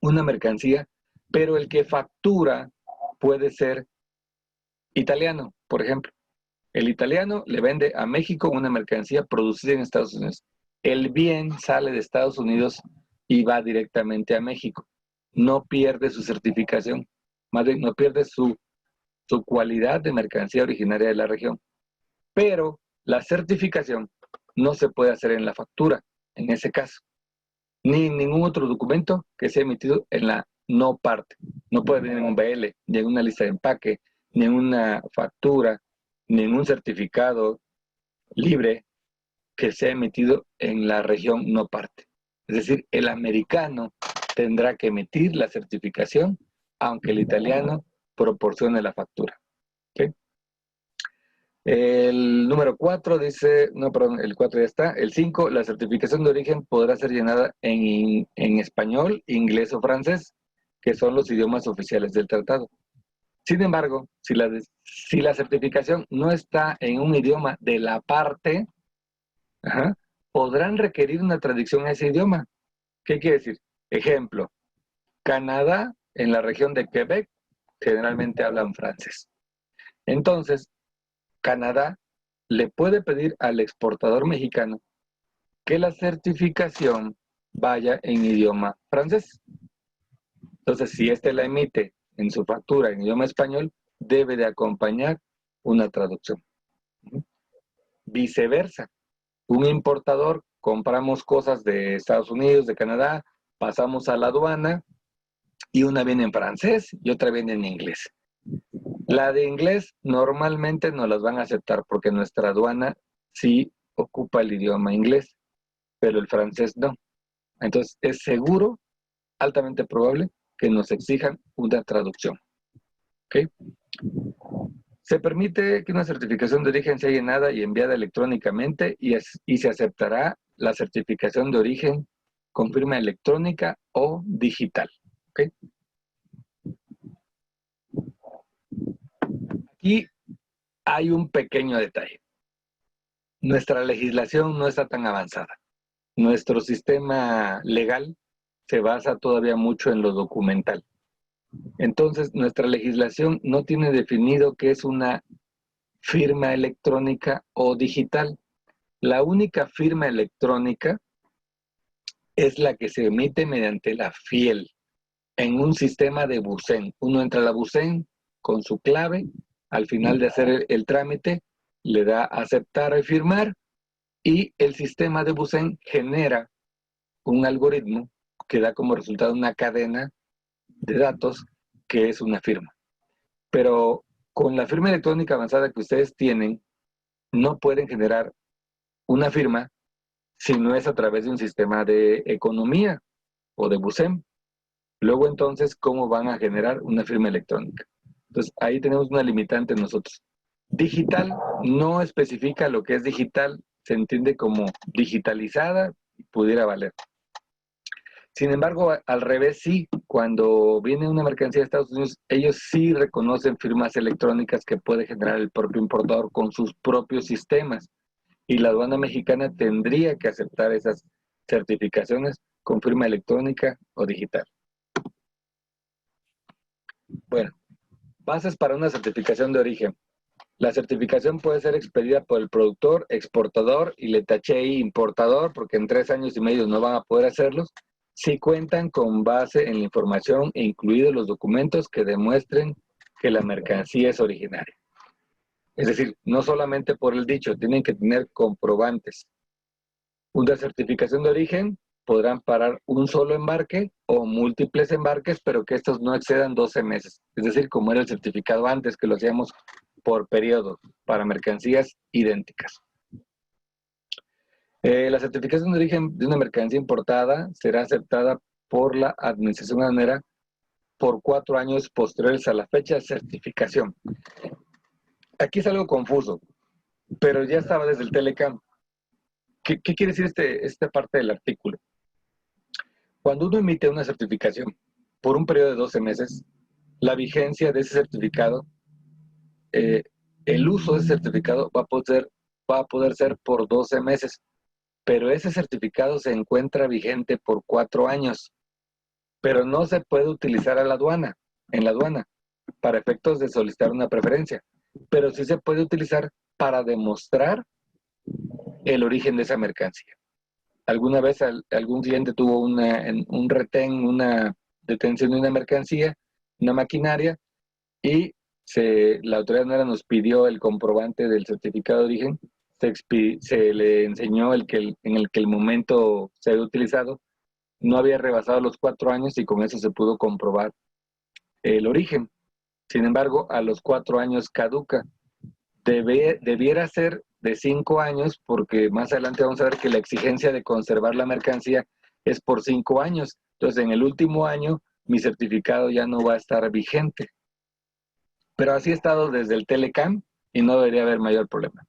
una mercancía, pero el que factura puede ser italiano, por ejemplo. El italiano le vende a México una mercancía producida en Estados Unidos. El bien sale de Estados Unidos y va directamente a México. No pierde su certificación, más bien no pierde su cualidad de mercancía originaria de la región. Pero la certificación no se puede hacer en la factura, en ese caso, ni en ningún otro documento que sea emitido en la no parte. No puede venir en un BL, ni en una lista de empaque, ni en una factura, ni en un certificado libre que sea emitido en la región no parte. Es decir, el americano tendrá que emitir la certificación, aunque el italiano proporcione la factura. ¿Okay? El número 4 dice, no, perdón, el 4 ya está. El 5, la certificación de origen podrá ser llenada en español, inglés o francés, que son los idiomas oficiales del tratado. Sin embargo, si la certificación no está en un idioma de la parte, podrán requerir una traducción a ese idioma. ¿Qué quiere decir? Ejemplo, Canadá, en la región de Quebec, generalmente hablan francés. Entonces, Canadá le puede pedir al exportador mexicano que la certificación vaya en idioma francés. Entonces, si éste la emite en su factura en idioma español, debe de acompañar una traducción. Viceversa, un importador, compramos cosas de Estados Unidos, de Canadá, pasamos a la aduana y una viene en francés y otra viene en inglés. La de inglés normalmente no las van a aceptar porque nuestra aduana sí ocupa el idioma inglés, pero el francés no. Entonces, es seguro, altamente probable, que nos exijan una traducción. ¿Ok? Se permite que una certificación de origen sea llenada y enviada electrónicamente y se aceptará la certificación de origen con firma electrónica o digital. ¿Ok? Aquí hay un pequeño detalle. Nuestra legislación no está tan avanzada. Nuestro sistema legal se basa todavía mucho en lo documental. Entonces, nuestra legislación no tiene definido qué es una firma electrónica o digital. La única firma electrónica es la que se emite mediante la FIEL en un sistema de BUSEN. Uno entra a la BUSEN con su clave, al final de hacer el trámite, le da a aceptar y firmar, y el sistema de BUSEN genera un algoritmo que da como resultado una cadena de datos que es una firma. Pero con la firma electrónica avanzada que ustedes tienen, no pueden generar una firma si no es a través de un sistema de economía o de BUSEM. Luego entonces, ¿cómo van a generar una firma electrónica? Entonces, ahí tenemos una limitante nosotros. Digital no especifica lo que es digital, se entiende como digitalizada y pudiera valer. Sin embargo, al revés sí, cuando viene una mercancía de Estados Unidos, ellos sí reconocen firmas electrónicas que puede generar el propio importador con sus propios sistemas. Y la aduana mexicana tendría que aceptar esas certificaciones con firma electrónica o digital. Bueno, bases para una certificación de origen. La certificación puede ser expedida por el productor, exportador, y le taché ahí importador, porque en 3 años y medio no van a poder hacerlos, si cuentan con base en la información e incluidos los documentos que demuestren que la mercancía es originaria. Es decir, no solamente por el dicho, tienen que tener comprobantes. Una certificación de origen podrán parar un solo embarque o múltiples embarques, pero que estos no excedan 12 meses. Es decir, como era el certificado antes, que lo hacíamos por periodo para mercancías idénticas. La certificación de origen de una mercancía importada será aceptada por la Administración Aduanera por 4 años posteriores a la fecha de certificación. Aquí es algo confuso, pero ya estaba desde el Telecam. ¿Qué quiere decir esta parte del artículo? Cuando uno emite una certificación por un periodo de 12 meses, la vigencia de ese certificado, el uso de ese certificado va a poder ser por 12 meses, pero ese certificado se encuentra vigente por 4 años, pero no se puede utilizar en la aduana, para efectos de solicitar una preferencia, pero sí se puede utilizar para demostrar el origen de esa mercancía. Alguna vez algún cliente tuvo un retén, una detención de una mercancía, una maquinaria, y la autoridad aduanera nos pidió el comprobante del certificado de origen, se le enseñó en el que el momento se había utilizado, no había rebasado los 4 años y con eso se pudo comprobar el origen. Sin embargo, a los 4 años caduca. Debiera ser de 5 años, porque más adelante vamos a ver que la exigencia de conservar la mercancía es por 5 años. Entonces, en el último año, mi certificado ya no va a estar vigente. Pero así ha estado desde el Telecam y no debería haber mayor problema.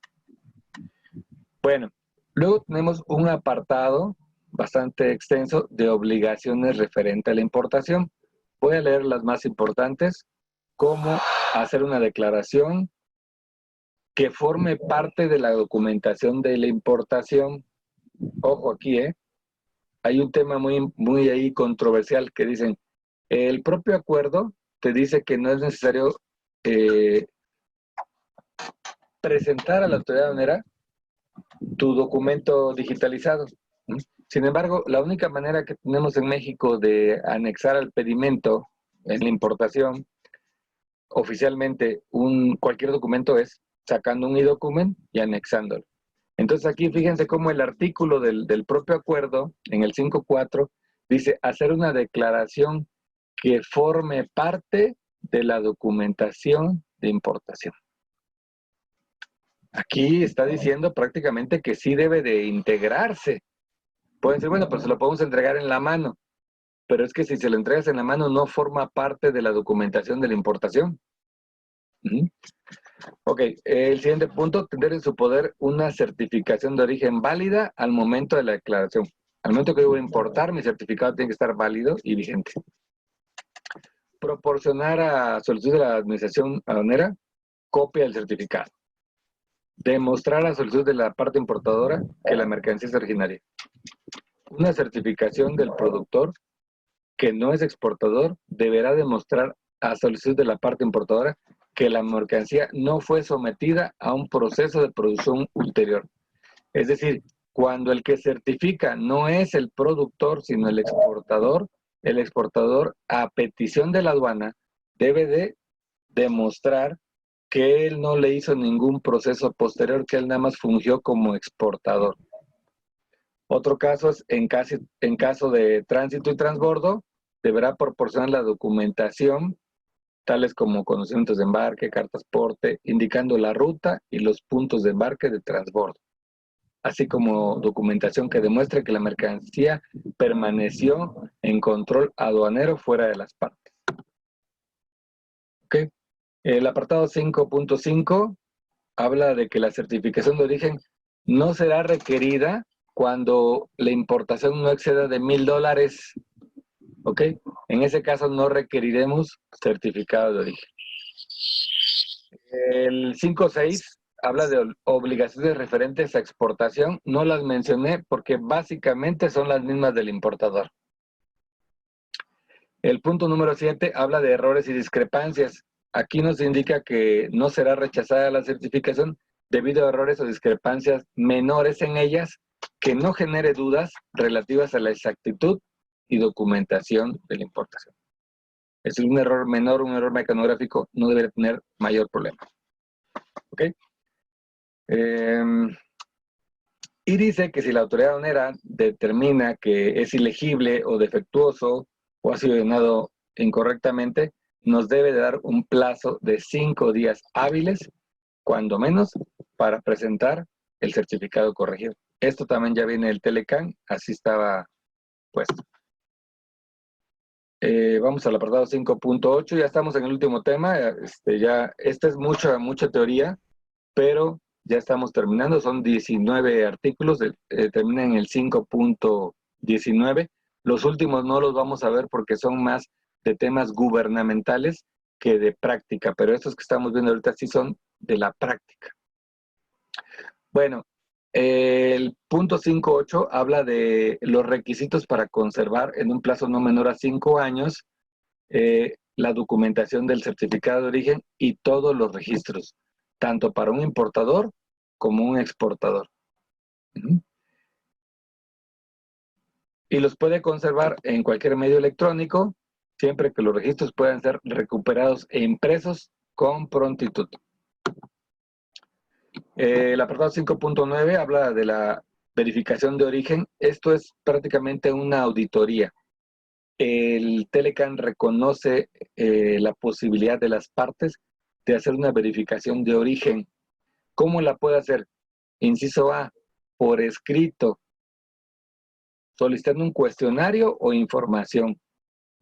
Bueno, luego tenemos un apartado bastante extenso de obligaciones referente a la importación. Voy a leer las más importantes, como hacer una declaración que forme parte de la documentación de la importación. Ojo aquí, hay un tema muy ahí controversial que dicen, el propio acuerdo te dice que no es necesario presentar a la autoridad aduanera tu documento digitalizado. Sin embargo, la única manera que tenemos en México de anexar al pedimento en la importación oficialmente cualquier documento es sacando un e-document y anexándolo. Entonces aquí fíjense cómo el artículo del propio acuerdo, en el 5.4, dice hacer una declaración que forme parte de la documentación de importación. Aquí está diciendo prácticamente que sí debe de integrarse Pueden decir, bueno, pues se lo podemos entregar en la mano, pero es que si se lo entregas en la mano no forma parte de la documentación de la importación. Ok, el siguiente punto, tener en su poder una certificación de origen válida al momento de la declaración. Al momento que yo voy a importar, mi certificado tiene que estar válido y vigente. Proporcionar a solicitud de la administración aduanera copia del certificado. Demostrar a solicitud de la parte importadora que la mercancía es originaria. Una certificación del productor que no es exportador deberá demostrar a solicitud de la parte importadora que la mercancía no fue sometida a un proceso de producción ulterior. Es decir, cuando el que certifica no es el productor, sino el exportador, a petición de la aduana, debe de demostrar que él no le hizo ningún proceso posterior, que él nada más fungió como exportador. Otro caso es en caso de tránsito y transbordo, deberá proporcionar la documentación, tales como conocimientos de embarque, cartas porte, indicando la ruta y los puntos de embarque de transbordo, así como documentación que demuestre que la mercancía permaneció en control aduanero fuera de las partes. ¿Okay? El apartado 5.5 habla de que la certificación de origen no será requerida cuando la importación no exceda de $1,000. ¿Ok? En ese caso no requeriremos certificado de origen. El 5.6 habla de obligaciones referentes a exportación. No las mencioné porque básicamente son las mismas del importador. El punto número 7 habla de errores y discrepancias. Aquí nos indica que no será rechazada la certificación debido a errores o discrepancias menores en ellas que no genere dudas relativas a la exactitud y documentación de la importación. Es decir, un error menor, un error mecanográfico, no debe tener mayor problema. ¿Ok? Y dice que si la autoridad aduanera determina que es ilegible o defectuoso o ha sido llenado incorrectamente, nos debe de dar un plazo de 5 días hábiles, cuando menos, para presentar el certificado corregido. Esto también ya viene del Telecan, así estaba puesto. Vamos al apartado 5.8, ya estamos en el último tema. Esta es mucha teoría, pero ya estamos terminando, son 19 artículos, terminan en el 5.19. Los últimos no los vamos a ver porque son más de temas gubernamentales que de práctica, pero estos que estamos viendo ahorita sí son de la práctica. Bueno, el punto 5.8 habla de los requisitos para conservar en un plazo no menor a 5 años la documentación del certificado de origen y todos los registros, tanto para un importador como un exportador. Y los puede conservar en cualquier medio electrónico, siempre que los registros puedan ser recuperados e impresos con prontitud. El apartado 5.9 habla de la verificación de origen. Esto es prácticamente una auditoría. El Telecan reconoce la posibilidad de las partes de hacer una verificación de origen. ¿Cómo la puede hacer? Inciso A, por escrito, solicitando un cuestionario o información.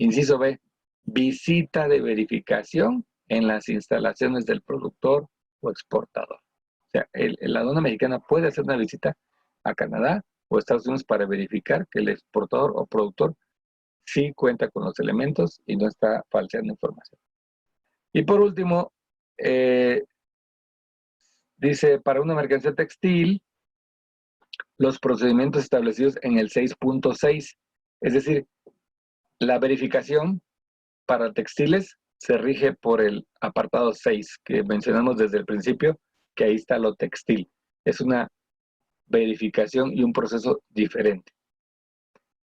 Inciso B, visita de verificación en las instalaciones del productor o exportador. O sea, la aduana mexicana puede hacer una visita a Canadá o Estados Unidos para verificar que el exportador o productor sí cuenta con los elementos y no está falseando información. Y por último, dice, para una mercancía textil, los procedimientos establecidos en el 6.6, es decir, la verificación para textiles se rige por el apartado 6, que mencionamos desde el principio, que ahí está lo textil. Es una verificación y un proceso diferente.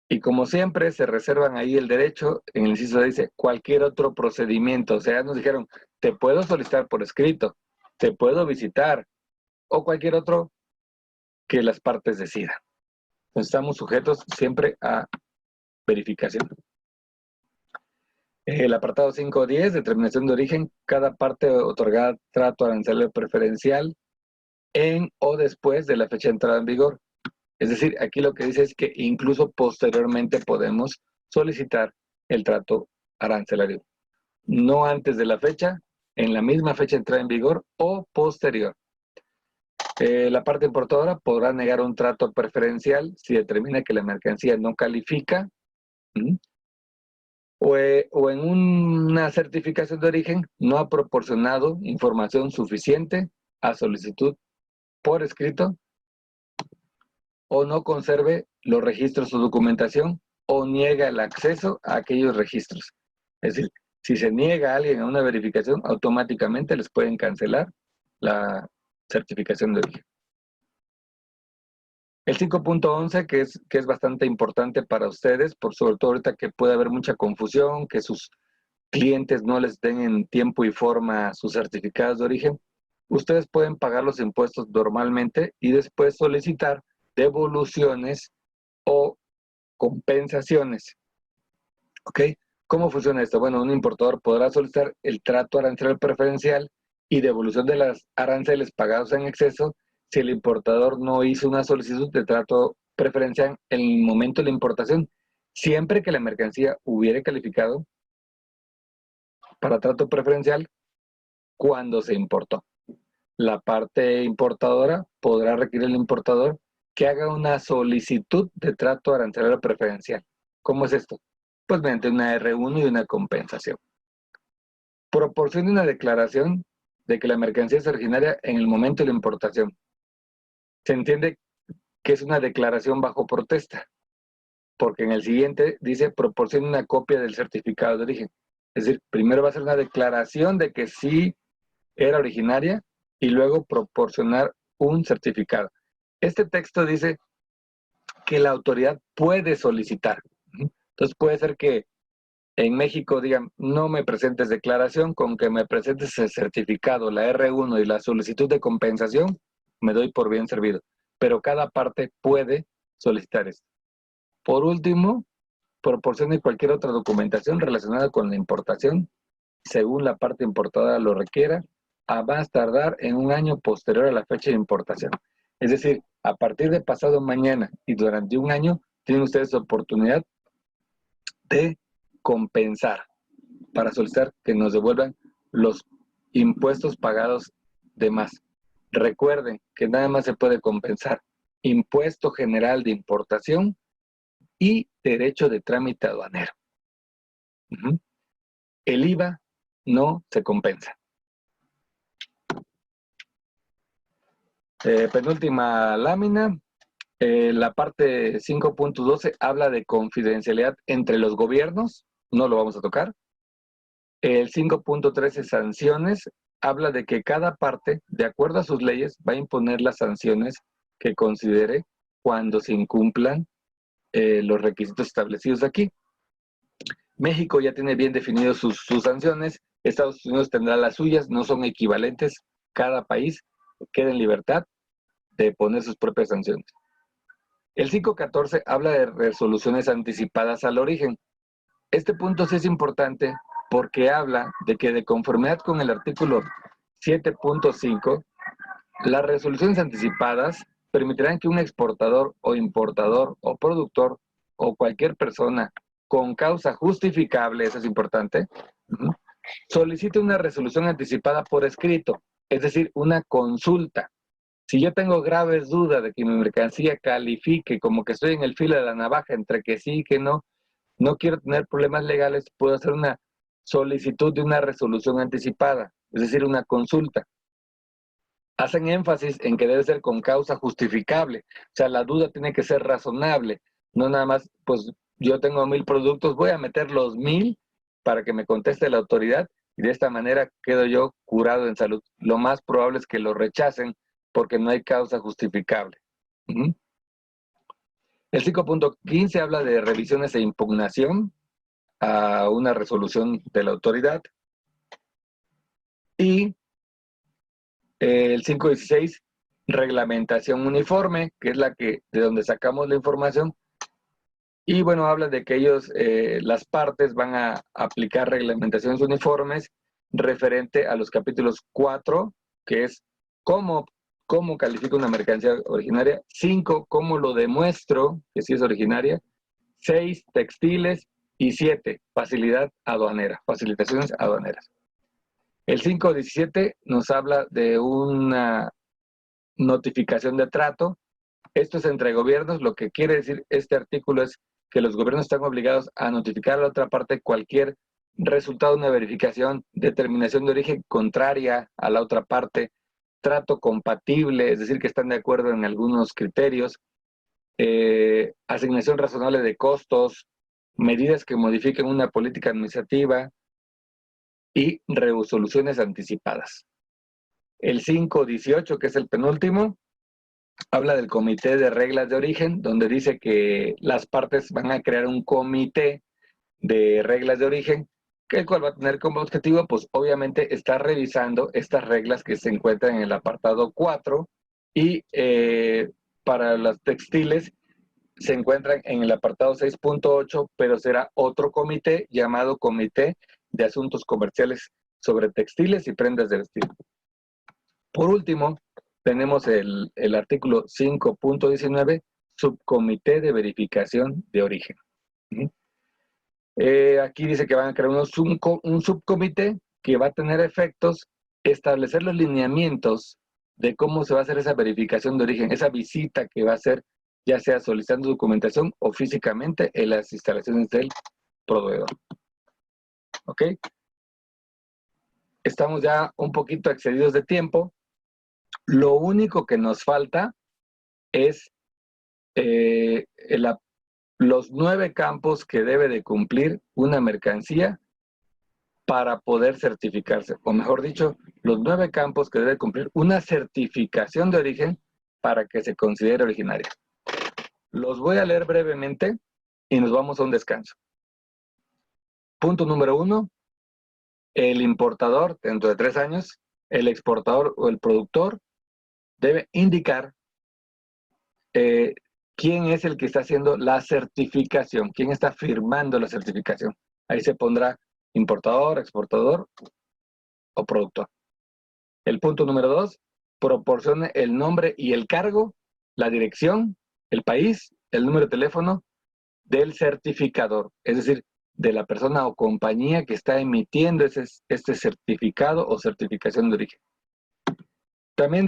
Y como siempre, se reservan ahí el derecho, en el inciso dice, cualquier otro procedimiento. O sea, nos dijeron, te puedo solicitar por escrito, te puedo visitar, o cualquier otro que las partes decidan. Entonces, estamos sujetos siempre a verificación. El apartado 5.10, determinación de origen, cada parte otorgada trato arancelario preferencial en o después de la fecha de entrada en vigor. Es decir, aquí lo que dice es que incluso posteriormente podemos solicitar el trato arancelario. No antes de la fecha, en la misma fecha de entrada en vigor o posterior. La parte importadora podrá negar un trato preferencial si determina que la mercancía no califica o en una certificación de origen no ha proporcionado información suficiente a solicitud por escrito o no conserve los registros o documentación o niega el acceso a aquellos registros. Es decir, si se niega a alguien a una verificación, automáticamente les pueden cancelar la certificación de origen. El 5.11, que es bastante importante para ustedes, por sobre todo ahorita que puede haber mucha confusión, que sus clientes no les den en tiempo y forma sus certificados de origen, ustedes pueden pagar los impuestos normalmente y después solicitar devoluciones o compensaciones. ¿Ok? ¿Cómo funciona esto? Bueno, un importador podrá solicitar el trato arancelario preferencial y devolución de las aranceles pagados en exceso si el importador no hizo una solicitud de trato preferencial en el momento de la importación, siempre que la mercancía hubiera calificado para trato preferencial cuando se importó. La parte importadora podrá requerir al importador que haga una solicitud de trato arancelario preferencial. ¿Cómo es esto? Pues mediante una R1 y una compensación. Proporcione una declaración de que la mercancía es originaria en el momento de la importación. Se entiende que es una declaración bajo protesta, porque en el siguiente dice proporcione una copia del certificado de origen. Es decir, primero va a ser una declaración de que sí era originaria y luego proporcionar un certificado. Este texto dice que la autoridad puede solicitar. Entonces puede ser que en México digan, no me presentes declaración, con que me presentes el certificado, la R1 y la solicitud de compensación, me doy por bien servido. Pero cada parte puede solicitar esto. Por último, proporcione cualquier otra documentación relacionada con la importación, según la parte importada lo requiera, a más tardar en un año posterior a la fecha de importación. Es decir, a partir de pasado mañana y durante un año, tienen ustedes oportunidad de compensar para solicitar que nos devuelvan los impuestos pagados de más. Recuerden que nada más se puede compensar impuesto general de importación y derecho de trámite aduanero. El IVA no se compensa. Penúltima lámina, la parte 5.12 habla de confidencialidad entre los gobiernos, no lo vamos a tocar. El 5.13, sanciones, habla de que cada parte, de acuerdo a sus leyes, va a imponer las sanciones que considere cuando se incumplan los requisitos establecidos aquí. México ya tiene bien definidos sus sanciones, Estados Unidos tendrá las suyas, no son equivalentes, cada país queda en libertad de poner sus propias sanciones. El 5.14 habla de resoluciones anticipadas al origen. Este punto sí es importante porque habla de que de conformidad con el artículo 7.5, las resoluciones anticipadas permitirán que un exportador o importador o productor o cualquier persona con causa justificable, eso es importante, solicite una resolución anticipada por escrito, es decir, una consulta. Si yo tengo graves dudas de que mi mercancía califique, como que estoy en el filo de la navaja entre que sí y que no quiero tener problemas legales, puedo hacer una solicitud de una resolución anticipada, es decir, una consulta. Hacen énfasis en que debe ser con causa justificable, o sea, la duda tiene que ser razonable, no nada más, pues yo tengo 1000 productos, voy a meter los 1000 para que me conteste la autoridad y de esta manera quedo yo curado en salud. Lo más probable es que lo rechacen porque no hay causa justificable. El 5.15 habla de revisiones e impugnación a una resolución de la autoridad. Y el 5.16, reglamentación uniforme, que es de donde sacamos la información. Y bueno, habla de que las partes van a aplicar reglamentaciones uniformes referente a los capítulos 4, que es cómo cómo califico una mercancía originaria. 5, cómo lo demuestro que sí es originaria. 6, textiles. Y 7, facilidad aduanera, facilitaciones aduaneras. El 5.17 nos habla de una notificación de trato. Esto es entre gobiernos. Lo que quiere decir este artículo es que los gobiernos están obligados a notificar a la otra parte cualquier resultado de una verificación, determinación de origen contraria a la otra parte, trato compatible, es decir, que están de acuerdo en algunos criterios, asignación razonable de costos, medidas que modifiquen una política administrativa y resoluciones anticipadas. El 5.18, que es el penúltimo, habla del comité de reglas de origen, donde dice que las partes van a crear un comité de reglas de origen, que el cual va a tener como objetivo, pues obviamente, estar revisando estas reglas que se encuentran en el apartado 4 y para los textiles se encuentran en el apartado 6.8, pero será otro comité llamado Comité de Asuntos Comerciales sobre Textiles y Prendas de Vestir. Por último, tenemos el artículo 5.19, Subcomité de Verificación de Origen. Aquí dice que van a crear un subcomité que va a tener efectos, establecer los lineamientos de cómo se va a hacer esa verificación de origen, esa visita que va a hacer, ya sea solicitando documentación o físicamente en las instalaciones del proveedor. ¿Ok? Estamos ya un poquito excedidos de tiempo. Lo único que nos falta es los 9 campos que debe de cumplir una mercancía para poder certificarse. O mejor dicho, los 9 campos que debe cumplir una certificación de origen para que se considere originaria. Los voy a leer brevemente y nos vamos a un descanso. Punto número 1. El importador, dentro de 3 años, el exportador o el productor debe indicar quién es el que está haciendo la certificación, quién está firmando la certificación. Ahí se pondrá importador, exportador o productor. El punto número 2, proporcione el nombre y el cargo, la dirección, el país, el número de teléfono del certificador, es decir, de la persona o compañía que está emitiendo este certificado o certificación de origen. También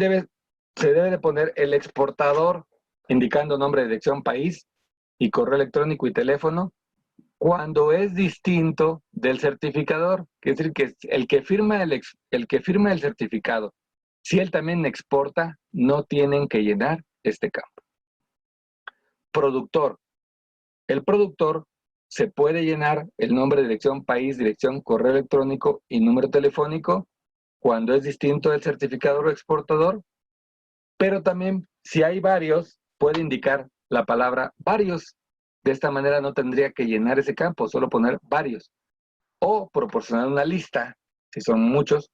se debe de poner el exportador, indicando nombre, dirección, país y correo electrónico y teléfono, cuando es distinto del certificador, es decir, que el que firma el certificado, si él también exporta, no tienen que llenar este campo. Productor. El productor se puede llenar el nombre, dirección, país, dirección, correo electrónico y número telefónico cuando es distinto del certificador o exportador, pero también si hay varios, puede indicar la palabra varios. De esta manera no tendría que llenar ese campo, solo poner varios. O proporcionar una lista, si son muchos.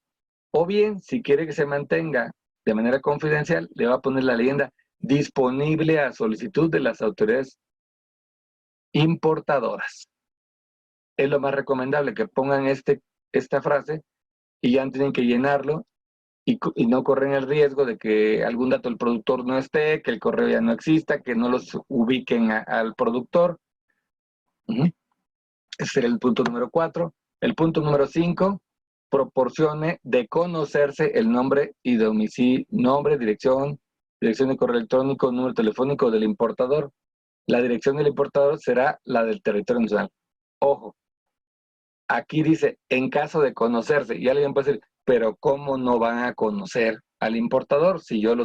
O bien, si quiere que se mantenga de manera confidencial, le va a poner la leyenda disponible a solicitud de las autoridades importadoras. Es lo más recomendable que pongan esta frase y ya tienen que llenarlo y no corren el riesgo de que algún dato del productor no esté, que el correo ya no exista, que no los ubiquen al productor. Ese sería el punto número 4. El punto número 5, proporcione de conocerse el nombre y domicilio, nombre, dirección de correo electrónico, número telefónico del importador. La dirección del importador será la del territorio nacional. Ojo, aquí dice, en caso de conocerse, y alguien puede decir, pero ¿cómo no van a conocer al importador si yo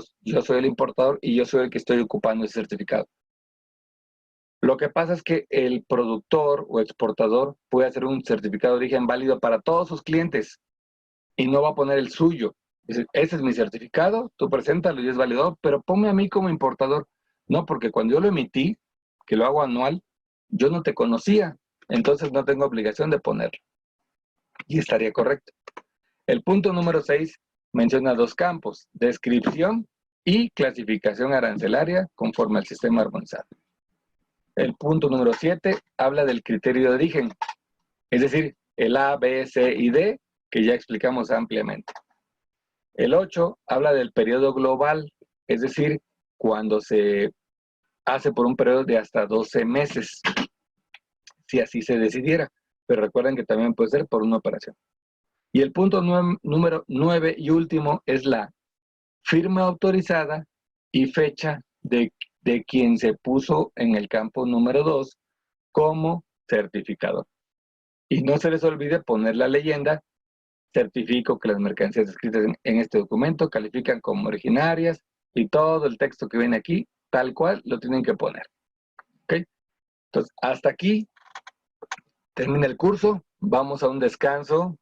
soy el importador y yo soy el que estoy ocupando ese certificado? Lo que pasa es que el productor o exportador puede hacer un certificado de origen válido para todos sus clientes y no va a poner el suyo. Es decir, ese es mi certificado, tú preséntalo y es válido, pero ponme a mí como importador. No, porque cuando yo lo emití, que lo hago anual, yo no te conocía, entonces no tengo obligación de ponerlo. Y estaría correcto. El punto número 6 menciona 2 campos, descripción y clasificación arancelaria conforme al sistema armonizado. El punto número 7 habla del criterio de origen, es decir, el A, B, C y D, que ya explicamos ampliamente. El 8 habla del periodo global, es decir, cuando se hace por un periodo de hasta 12 meses, si así se decidiera. Pero recuerden que también puede ser por una operación. Y el punto número 9 y último es la firma autorizada y fecha de quien se puso en el campo número 2 como certificador. Y no se les olvide poner la leyenda: certifico que las mercancías escritas en este documento califican como originarias, y todo el texto que viene aquí, tal cual, lo tienen que poner. ¿Ok? Entonces, hasta aquí termina el curso. Vamos a un descanso